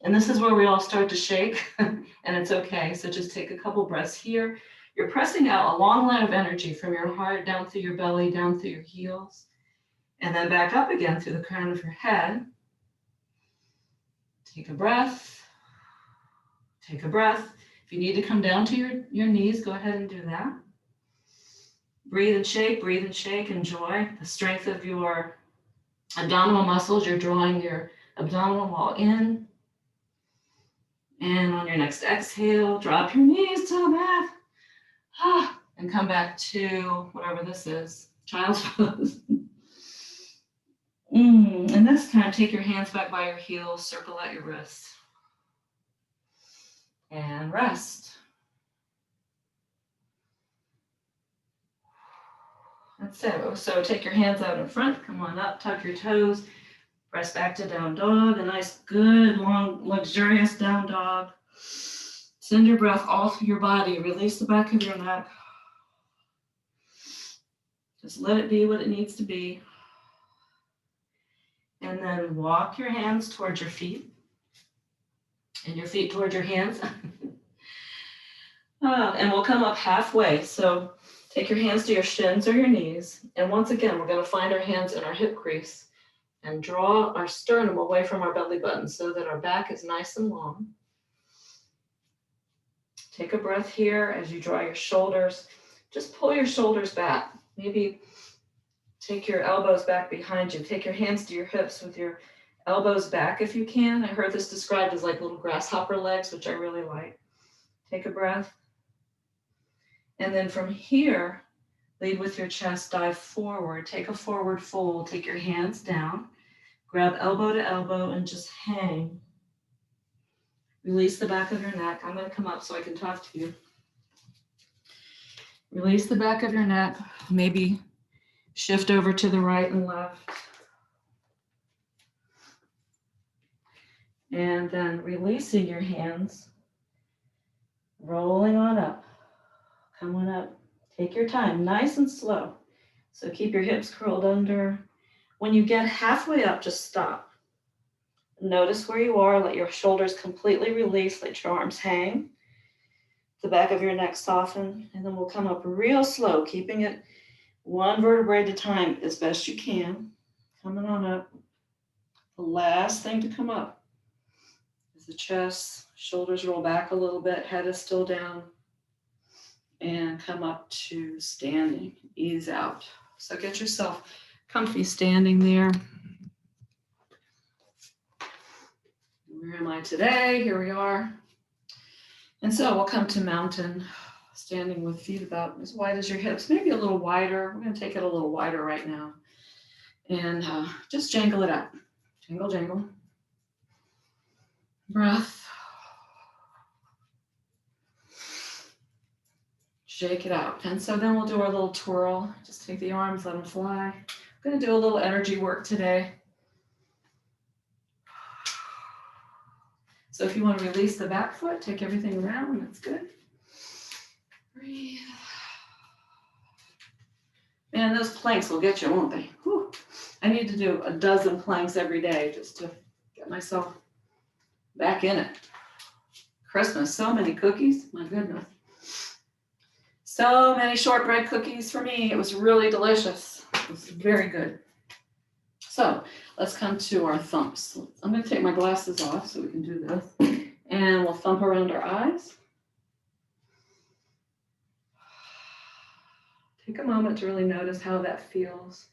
And this is where we all start to shake, and it's okay. So just take a couple breaths here. You're pressing out a long line of energy from your heart down through your belly, down through your heels, and then back up again through the crown of your head. Take a breath. Take a breath. If you need to come down to your knees, go ahead and do that. Breathe and shake, enjoy the strength of your abdominal muscles. You're drawing your abdominal wall in. And on your next exhale, drop your knees to the mat. And come back to whatever this is, child's pose. And this time, take your hands back by your heels, circle at your wrists. And rest. That's it. So take your hands out in front, come on up, tuck your toes, press back to down dog, a nice, good, long, luxurious down dog. Send your breath all through your body. Release the back of your neck. Just let it be what it needs to be. And then walk your hands towards your feet and your feet towards your hands. And we'll come up halfway. So take your hands to your shins or your knees. And once again, we're going to find our hands in our hip crease and draw our sternum away from our belly button so that our back is nice and long. Take a breath here as you draw your shoulders. Just pull your shoulders back. Maybe take your elbows back behind you. Take your hands to your hips with your elbows back if you can. I heard this described as like little grasshopper legs, which I really like. Take a breath. And then from here, lead with your chest, dive forward. Take a forward fold. Take your hands down. Grab elbow to elbow and just hang. Release the back of your neck. I'm going to come up so I can talk to you. Release the back of your neck. Maybe shift over to the right and left. And then releasing your hands, rolling on up. Come on up. Take your time, nice and slow. So keep your hips curled under. When you get halfway up, just stop. Notice where you are. Let your shoulders completely release. Let your arms hang. The back of your neck soften. And then we'll come up real slow, keeping it one vertebrae at a time as best you can. Coming on up. The last thing to come up is the chest. Shoulders roll back a little bit. Head is still down. And come up to standing. Ease out. So get yourself comfy standing there. Where am I today? Here we are. And so we'll come to mountain, standing with feet about as wide as your hips, maybe a little wider. We're going to take it a little wider right now. And just jangle it out. Jangle, jangle. Breath. Shake it out. And so then we'll do our little twirl. Just take the arms, let them fly. I'm going to do a little energy work today. So if you want to release the back foot, take everything around, that's good. Breathe. Man, those planks will get you, won't they? Whew. I need to do a dozen planks every day just to get myself back in it. Christmas, so many cookies, my goodness. So many shortbread cookies for me. It was really delicious. It was very good. So let's come to our thumps. I'm going to take my glasses off so we can do this. And we'll thump around our eyes. Take a moment to really notice how that feels.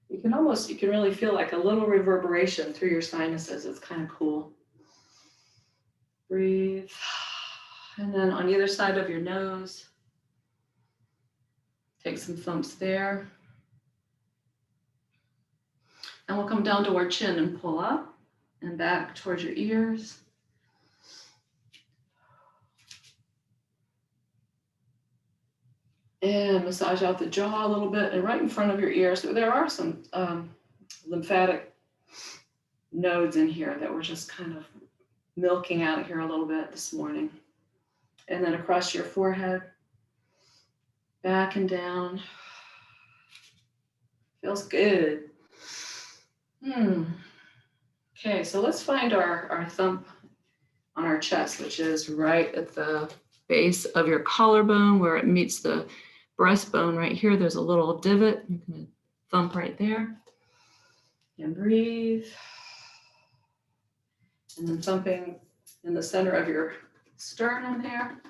You can really feel like a little reverberation through your sinuses. It's kind of cool. Breathe. And then on either side of your nose, take some thumps there. And we'll come down to our chin and pull up and back towards your ears. And massage out the jaw a little bit and right in front of your ears. So there are some lymphatic nodes in here that we're just kind of milking out of here a little bit this morning. And then across your forehead, back and down. Feels good. Okay, so let's find our thumb on our chest, which is right at the base of your collarbone where it meets the breastbone right here. There's a little divot. You can thump right there. And breathe. And then thumping in the center of your sternum there.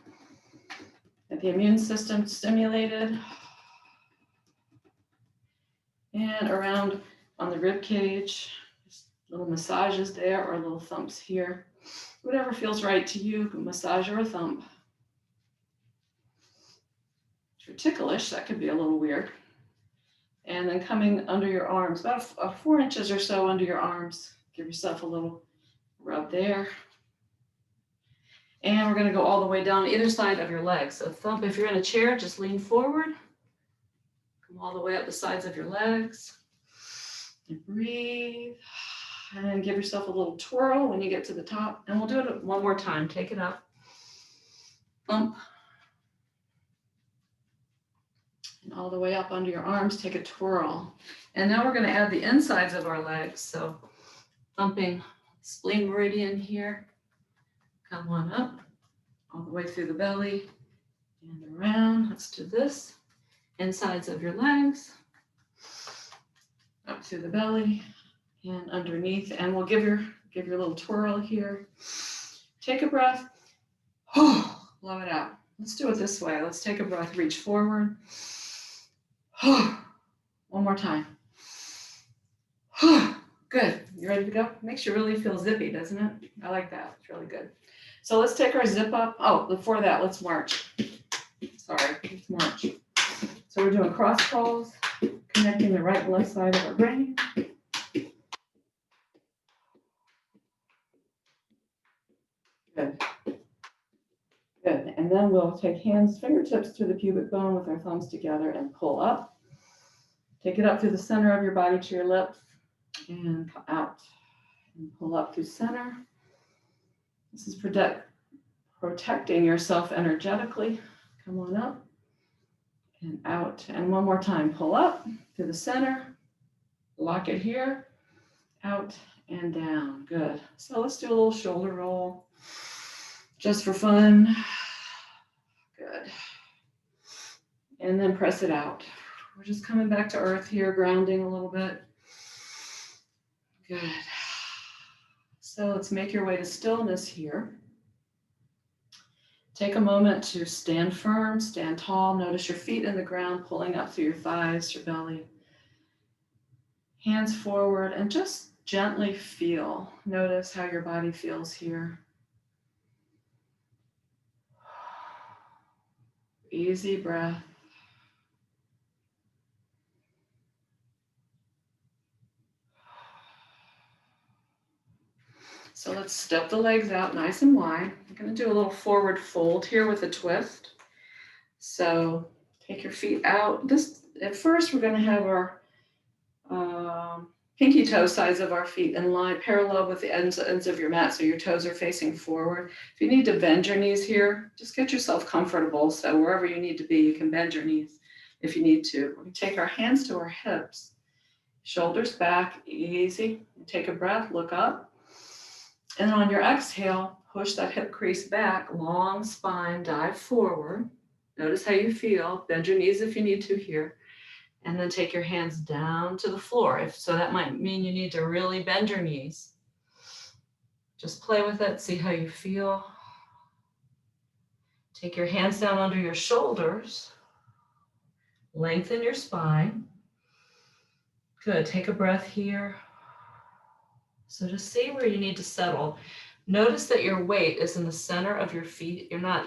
Get the immune system stimulated. And around on the rib cage, just little massages there or little thumps here. Whatever feels right to you, a massage or a thump. If you're ticklish, that could be a little weird. And then coming under your arms, about 4 inches or so under your arms. Give yourself a little rub there. And we're going to go all the way down either side of your legs. So thump, if you're in a chair, just lean forward. Come all the way up the sides of your legs. And breathe. And give yourself a little twirl when you get to the top. And we'll do it one more time. Take it up. Thump. And all the way up under your arms, take a twirl. And now we're going to add the insides of our legs. So thumping spleen meridian here. Come on up, all the way through the belly and around. Let's do this. Insides of your legs, up through the belly and underneath. And we'll give your little twirl here. Take a breath. Blow it out. Let's do it this way. Let's take a breath, reach forward. One more time. Good. You ready to go? Makes you really feel zippy, doesn't it? I like that. It's really good. So let's take our zip up. Oh, before that, let's march. Sorry, let's march. So we're doing cross crawls, connecting the right and left side of our brain. Good. Good. And then we'll take fingertips to the pubic bone with our thumbs together and pull up. Take it up through the center of your body to your lips and come out. And pull up through center. This is protecting yourself energetically. Come on up and out. And one more time, pull up to the center. Lock it here, out and down. Good. So let's do a little shoulder roll just for fun. Good. And then press it out. We're just coming back to earth here, grounding a little bit. Good. So let's make your way to stillness here. Take a moment to stand firm, stand tall. Notice your feet in the ground, pulling up through your thighs, your belly. Hands forward and just gently feel. Notice how your body feels here. Easy breath. So let's step the legs out nice and wide. I'm going to do a little forward fold here with a twist. So take your feet out. At first we're going to have our pinky toe sides of our feet in line, parallel with the ends of your mat, so your toes are facing forward. If you need to bend your knees here, just get yourself comfortable. So wherever you need to be, you can bend your knees if you need to. We take our hands to our hips, shoulders back, easy. Take a breath, look up. And on your exhale, push that hip crease back, long spine, dive forward. Notice how you feel. Bend your knees if you need to here. And then take your hands down to the floor. So that might mean you need to really bend your knees. Just play with it, see how you feel. Take your hands down under your shoulders. Lengthen your spine. Good, take a breath here. So just see where you need to settle. Notice that your weight is in the center of your feet. You're not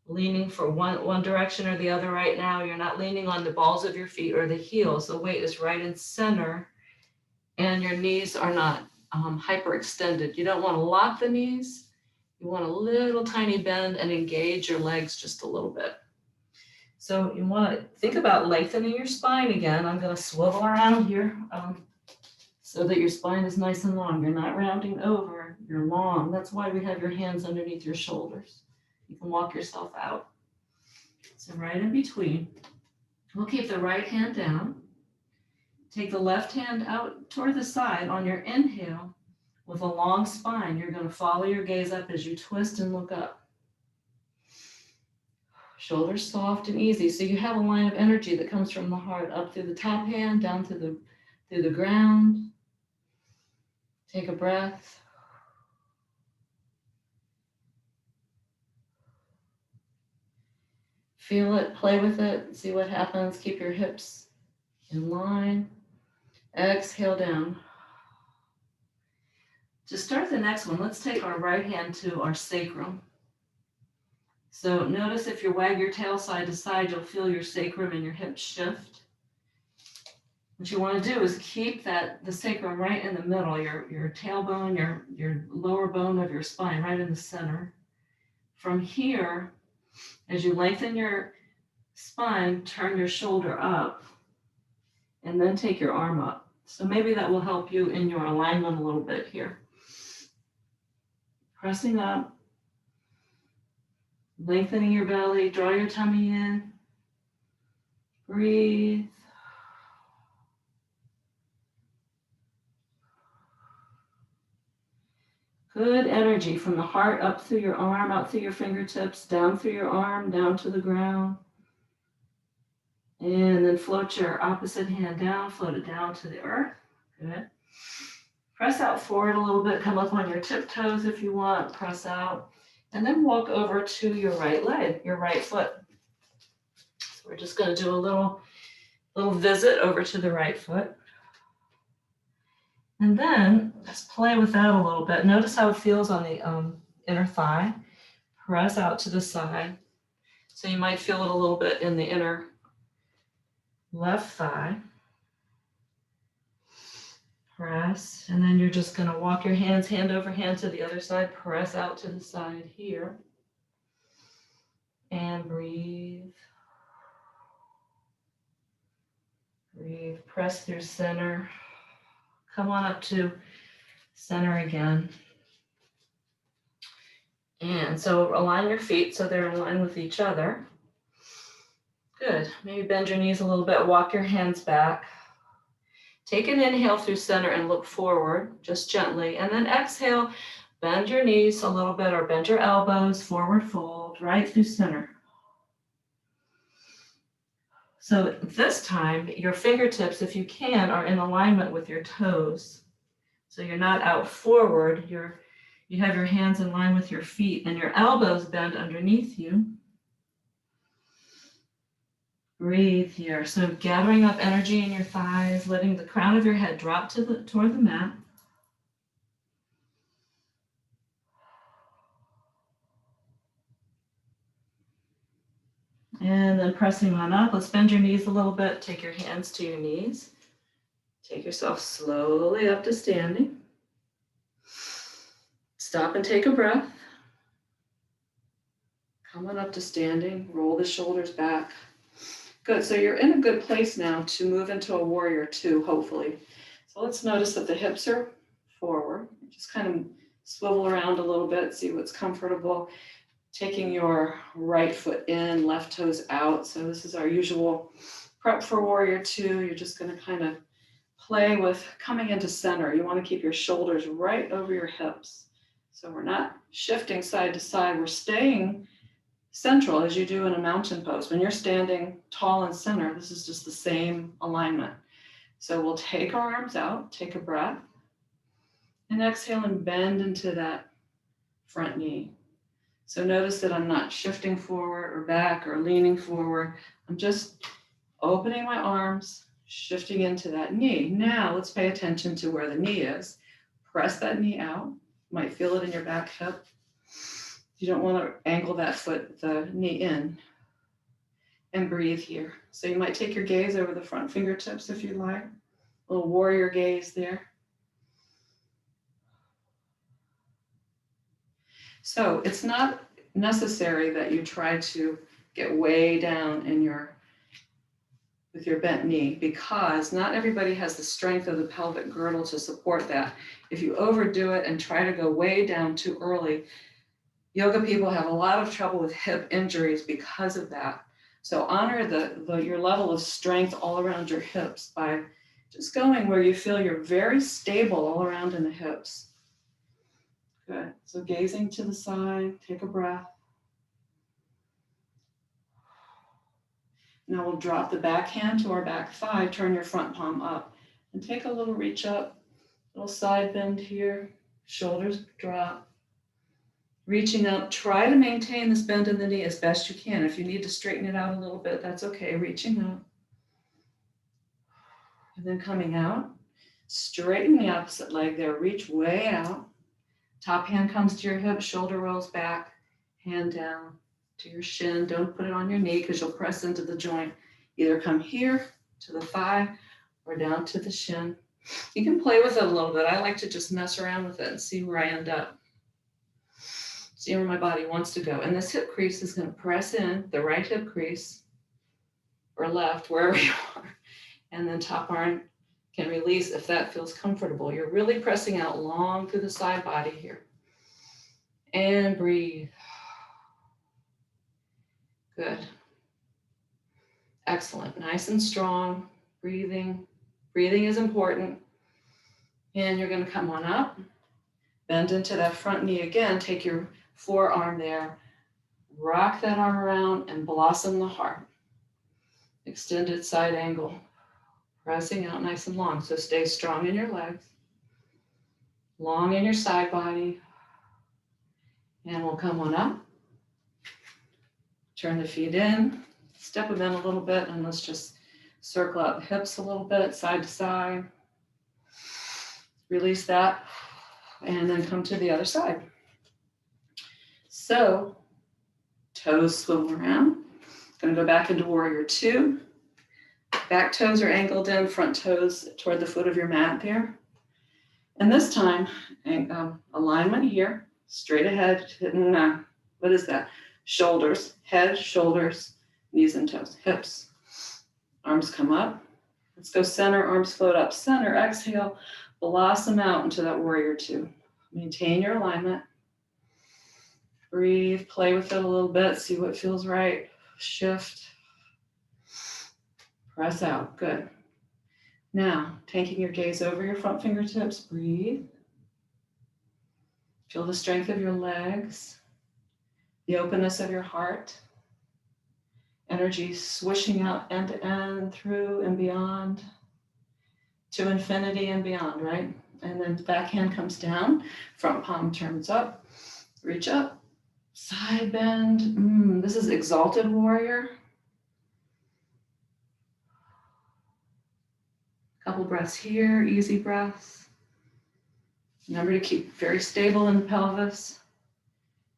leaning for one direction or the other right now. You're not leaning on the balls of your feet or the heels. The weight is right in center, and your knees are not hyperextended. You don't want to lock the knees. You want a little tiny bend and engage your legs just a little bit. So you want to think about lengthening your spine again. I'm going to swivel around here so that your spine is nice and long. You're not rounding over, you're long. That's why we have your hands underneath your shoulders. You can walk yourself out. So right in between. We'll keep the right hand down. Take the left hand out toward the side on your inhale. With a long spine, you're going to follow your gaze up as you twist and look up. Shoulders soft and easy. So you have a line of energy that comes from the heart up through the top hand, down through the ground. Take a breath. Feel it, play with it, see what happens. Keep your hips in line. Exhale down. To start the next one, let's take our right hand to our sacrum. So notice if you wag your tail side to side, you'll feel your sacrum and your hips shift. What you want to do is keep the sacrum right in the middle, your tailbone, your lower bone of your spine right in the center. From here, as you lengthen your spine, turn your shoulder up and then take your arm up. So maybe that will help you in your alignment a little bit here. Pressing up, lengthening your belly, draw your tummy in, breathe. Good energy from the heart up through your arm, out through your fingertips, down through your arm, down to the ground. And then float your opposite hand down, float it down to the earth. Good. Press out forward a little bit, come up on your tiptoes if you want, press out. And then walk over to your right leg, your right foot. So we're just going to do a little visit over to the right foot. And then just play with that a little bit. Notice how it feels on the inner thigh. Press out to the side. So you might feel it a little bit in the inner left thigh. Press, and then you're just going to walk your hands hand over hand to the other side. Press out to the side here. And breathe. Breathe. Press through center. Come on up to center again. And so align your feet so they're in line with each other. Good. Maybe bend your knees a little bit. Walk your hands back. Take an inhale through center and look forward, just gently. And then exhale, bend your knees a little bit or bend your elbows, forward fold, right through center. So this time, your fingertips, if you can, are in alignment with your toes. So you're not out forward, you have your hands in line with your feet and your elbows bent underneath you. Breathe here. So gathering up energy in your thighs, letting the crown of your head drop toward the mat. And then pressing on up, let's bend your knees a little bit. Take your hands to your knees. Take yourself slowly up to standing. Stop and take a breath. Come on up to standing. Roll the shoulders back. Good. So you're in a good place now to move into a warrior two, hopefully. So let's notice that the hips are forward. Just kind of swivel around a little bit, see what's comfortable. Taking your right foot in, left toes out. So this is our usual prep for warrior two. You're just going to kind of play with coming into center. You want to keep your shoulders right over your hips. So we're not shifting side to side. We're staying central as you do in a mountain pose. When you're standing tall and center, this is just the same alignment. So we'll take our arms out, take a breath, and exhale and bend into that front knee. So notice that I'm not shifting forward or back or leaning forward. I'm just opening my arms, shifting into that knee. Now let's pay attention to where the knee is. Press that knee out. You might feel it in your back hip. You don't want to angle that foot, the knee in. And breathe here. So you might take your gaze over the front fingertips if you like. A little warrior gaze there. So it's not necessary that you try to get way down in with your bent knee, because not everybody has the strength of the pelvic girdle to support that. If you overdo it and try to go way down too early, yoga people have a lot of trouble with hip injuries because of that. So honor your level of strength all around your hips by just going where you feel you're very stable all around in the hips. Good. So gazing to the side, take a breath. Now we'll drop the back hand to our back thigh, turn your front palm up, and take a little reach up, little side bend here, shoulders drop. Reaching up, try to maintain this bend in the knee as best you can. If you need to straighten it out a little bit, that's okay. Reaching up. And then coming out, straighten the opposite leg there, reach way out. Top hand comes to your hip, shoulder rolls back, hand down to your shin. Don't put it on your knee because you'll press into the joint. Either come here to the thigh or down to the shin. You can play with it a little bit. I like to just mess around with it and see where I end up. See where my body wants to go. And this hip crease is going to press in, the right hip crease or left, wherever you are. And then top arm can release if that feels comfortable. You're really pressing out long through the side body here. And breathe. Good. Excellent. Nice and strong. Breathing. Breathing is important. And you're going to come on up. Bend into that front knee again. Take your forearm there. Rock that arm around and blossom the heart. Extended side angle. Pressing out nice and long. So stay strong in your legs. Long in your side body. And we'll come on up. Turn the feet in. Step them in a little bit. And let's just circle out the hips a little bit, side to side. Release that. And then come to the other side. So, toes swivel around. Going to go back into warrior two. Back toes are angled in, front toes toward the foot of your mat there. And this time, alignment here, straight ahead, hitting, what is that? Shoulders, head, shoulders, knees and toes, hips. Arms come up. Let's go center, arms float up, center, exhale, blossom out into that warrior two. Maintain your alignment. Breathe, play with it a little bit, see what feels right. Shift. Press out, good. Now, taking your gaze over your front fingertips, breathe. Feel the strength of your legs, the openness of your heart. Energy swishing out end to end, through and beyond, to infinity and beyond, right? And then the back hand comes down, front palm turns up, reach up, side bend. This is exalted warrior. Couple breaths here, easy breaths. Remember to keep very stable in the pelvis.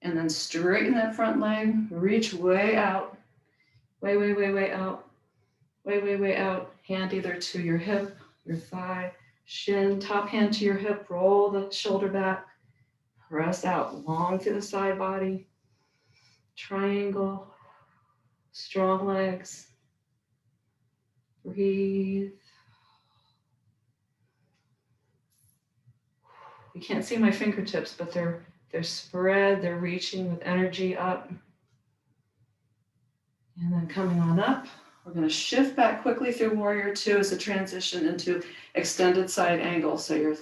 And then straighten that front leg, reach way out, way, way, way, way out, way, way, way out. Hand either to your hip, your thigh, shin, top hand to your hip, roll the shoulder back, press out long through the side body, triangle, strong legs, breathe. You can't see my fingertips, but they're spread, they're reaching with energy up. And then coming on up, we're going to shift back quickly through Warrior Two as a transition into extended side angle. So your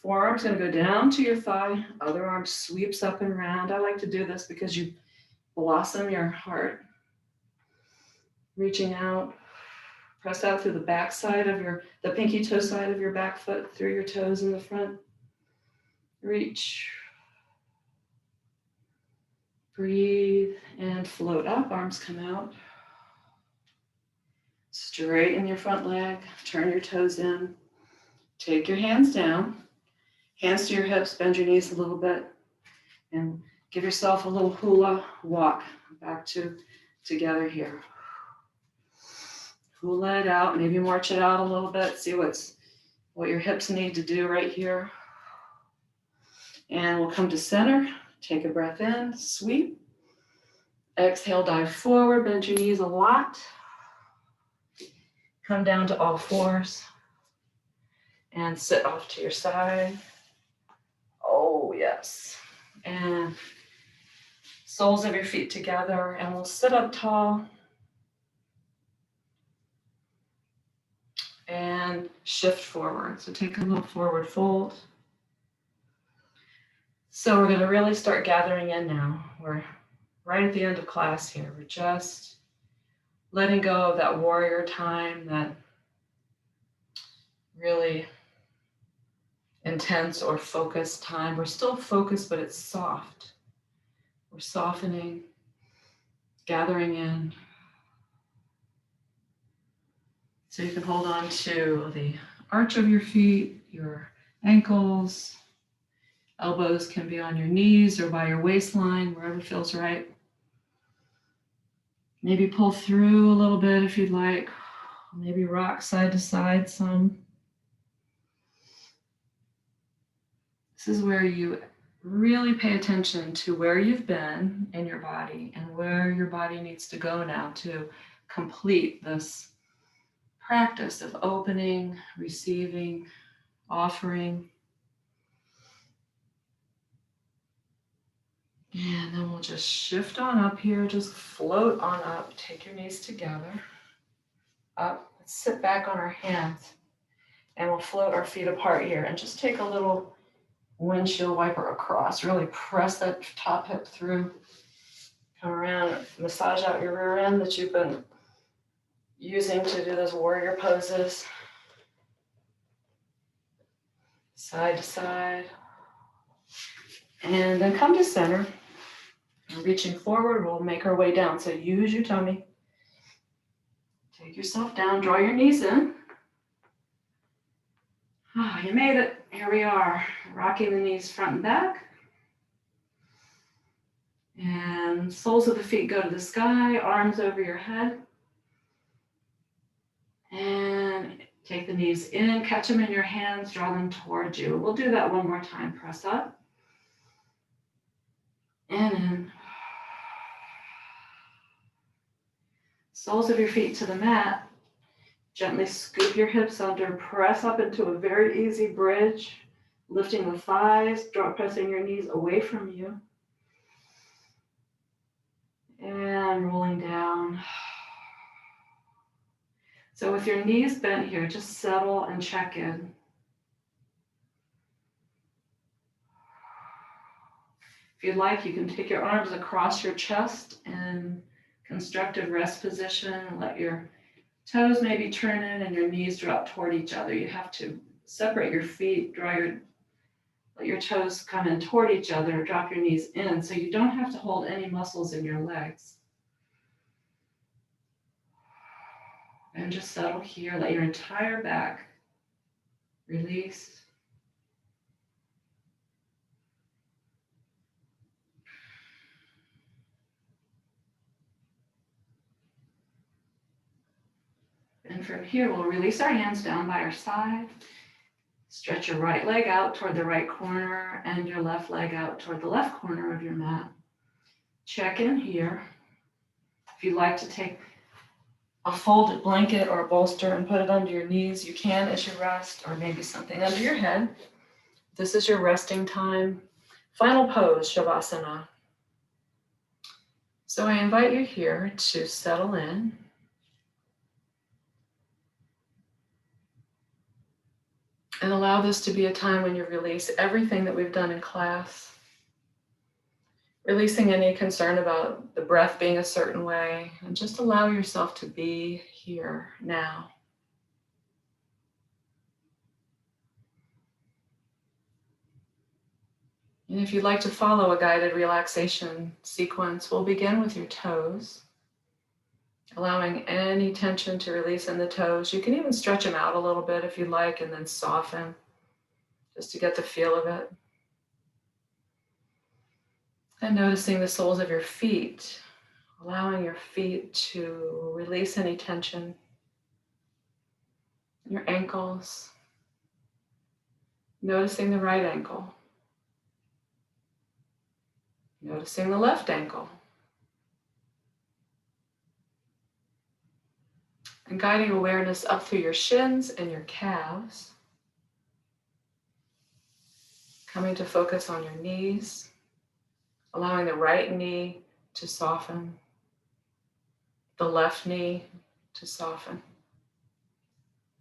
forearm's going to go down to your thigh, other arm sweeps up and round. I like to do this because you blossom your heart. Reaching out, press out through the back side of the pinky toe side of your back foot, through your toes in the front. Reach. Breathe and float up, arms come out. Straighten your front leg, turn your toes in. Take your hands down, hands to your hips, bend your knees a little bit, and give yourself a little hula walk back to together here. Hula it out, maybe march it out a little bit, see what your hips need to do right here. And we'll come to center, take a breath in, sweep. Exhale, dive forward, bend your knees a lot. Come down to all fours and sit off to your side. Oh, yes. And soles of your feet together, and we'll sit up tall and shift forward. So take a little forward fold. So we're going to really start gathering in now. We're right at the end of class here. We're just letting go of that warrior time, that really intense or focused time. We're still focused, but it's soft. We're softening, gathering in. So you can hold on to the arch of your feet, your ankles. Elbows can be on your knees or by your waistline, wherever feels right. Maybe pull through a little bit if you'd like. Maybe rock side to side some. This is where you really pay attention to where you've been in your body and where your body needs to go now to complete this practice of opening, receiving, offering. And then we'll just shift on up here, just float on up, take your knees together, up, let's sit back on our hands, and we'll float our feet apart here, and just take a little windshield wiper across, really press that top hip through, come around, massage out your rear end that you've been using to do those warrior poses, side to side, and then come to center. Reaching forward, we'll make our way down. So use your tummy. Take yourself down, draw your knees in. Oh, you made it. Here we are, rocking the knees front and back. And soles of the feet go to the sky, arms over your head. And take the knees in, catch them in your hands, draw them towards you. We'll do that one more time. Press up. And in. Soles of your feet to the mat. Gently scoop your hips under, press up into a very easy bridge, lifting the thighs, pressing your knees away from you. And rolling down. So with your knees bent here, just settle and check in. If you'd like, you can take your arms across your chest and constructive rest position, and let your toes maybe turn in and your knees drop toward each other. You have to separate your feet, let your toes come in toward each other, drop your knees in, so you don't have to hold any muscles in your legs. And just settle here, let your entire back release. And from here, we'll release our hands down by our side. Stretch your right leg out toward the right corner and your left leg out toward the left corner of your mat. Check in here. If you'd like to take a folded blanket or a bolster and put it under your knees, you can as you rest, or maybe something under your head. This is your resting time. Final pose, Shavasana. So I invite you here to settle in. And allow this to be a time when you release everything that we've done in class. Releasing any concern about the breath being a certain way, and just allow yourself to be here now. And if you'd like to follow a guided relaxation sequence, we'll begin with your toes, allowing any tension to release in the toes. You can even stretch them out a little bit if you'd like, and then soften, just to get the feel of it. And noticing the soles of your feet, allowing your feet to release any tension. Your ankles, noticing the right ankle, noticing the left ankle, and guiding awareness up through your shins and your calves, coming to focus on your knees, allowing the right knee to soften, the left knee to soften.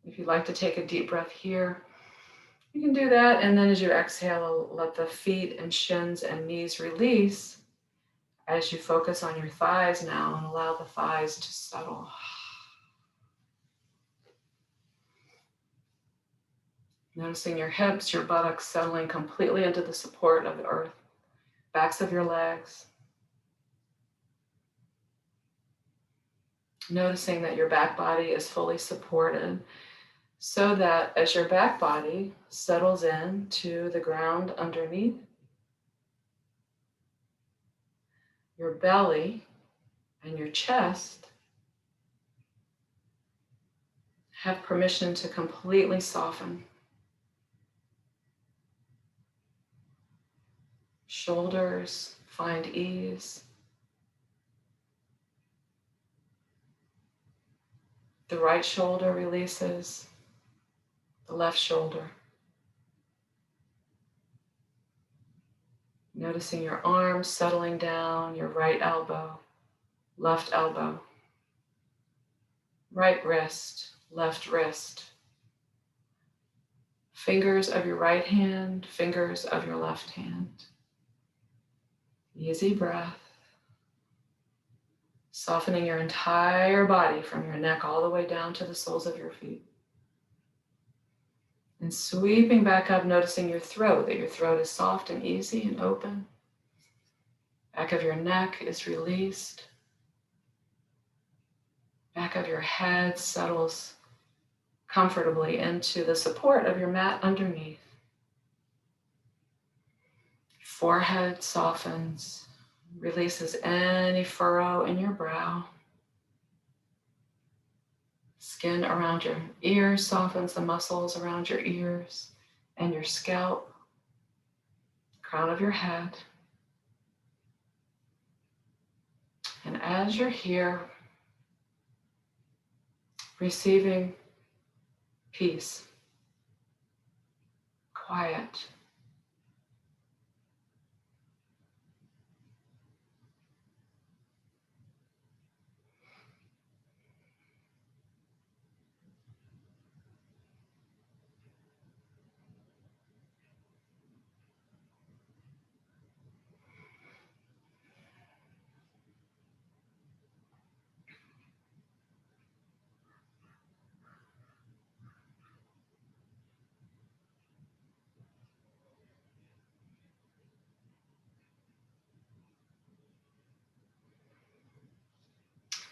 If you'd like to take a deep breath here, you can do that, and then as you exhale, let the feet and shins and knees release as you focus on your thighs now and allow the thighs to settle. Noticing your hips, your buttocks settling completely into the support of the earth, backs of your legs. Noticing that your back body is fully supported so that as your back body settles into the ground underneath, your belly and your chest have permission to completely soften. Shoulders find ease. The right shoulder releases, the left shoulder. Noticing your arms settling down, your right elbow, left elbow, right wrist, left wrist. Fingers of your right hand, fingers of your left hand. Easy breath. Softening your entire body from your neck all the way down to the soles of your feet. And sweeping back up, noticing your throat, that your throat is soft and easy and open. Back of your neck is released. Back of your head settles comfortably into the support of your mat underneath. Forehead softens, releases any furrow in your brow. Skin around your ears softens the muscles around your ears and your scalp, crown of your head. And as you're here, receiving peace, quiet,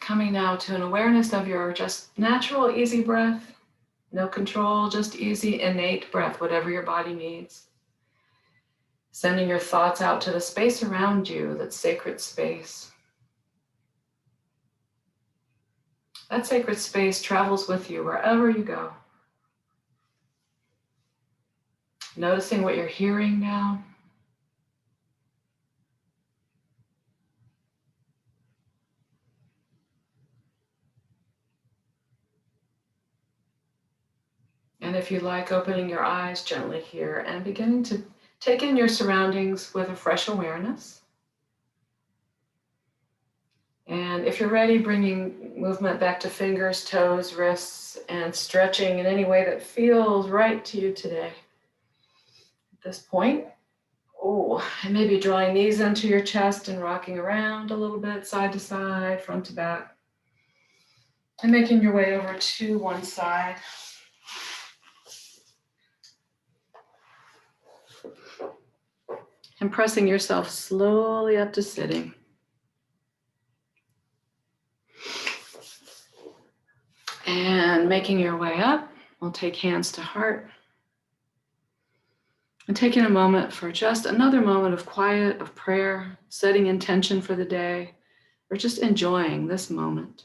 coming now to an awareness of your just natural, easy breath. No control, just easy, innate breath, whatever your body needs. Sending your thoughts out to the space around you, that sacred space. That sacred space travels with you wherever you go. Noticing what you're hearing now. And if you like, opening your eyes gently here and beginning to take in your surroundings with a fresh awareness. And if you're ready, bringing movement back to fingers, toes, wrists, and stretching in any way that feels right to you today. At this point, and maybe drawing knees into your chest and rocking around a little bit, side to side, front to back. And making your way over to one side. And pressing yourself slowly up to sitting. And making your way up, we'll take hands to heart. And taking a moment for just another moment of quiet, of prayer, setting intention for the day, or just enjoying this moment.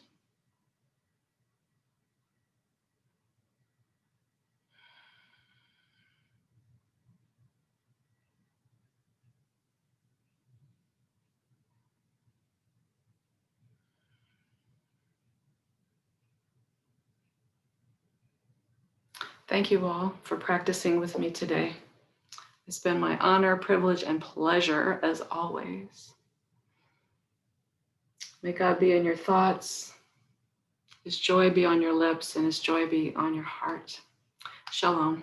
Thank you all for practicing with me today. It's been my honor, privilege, and pleasure as always. May God be in your thoughts, His joy be on your lips, and His joy be on your heart. Shalom.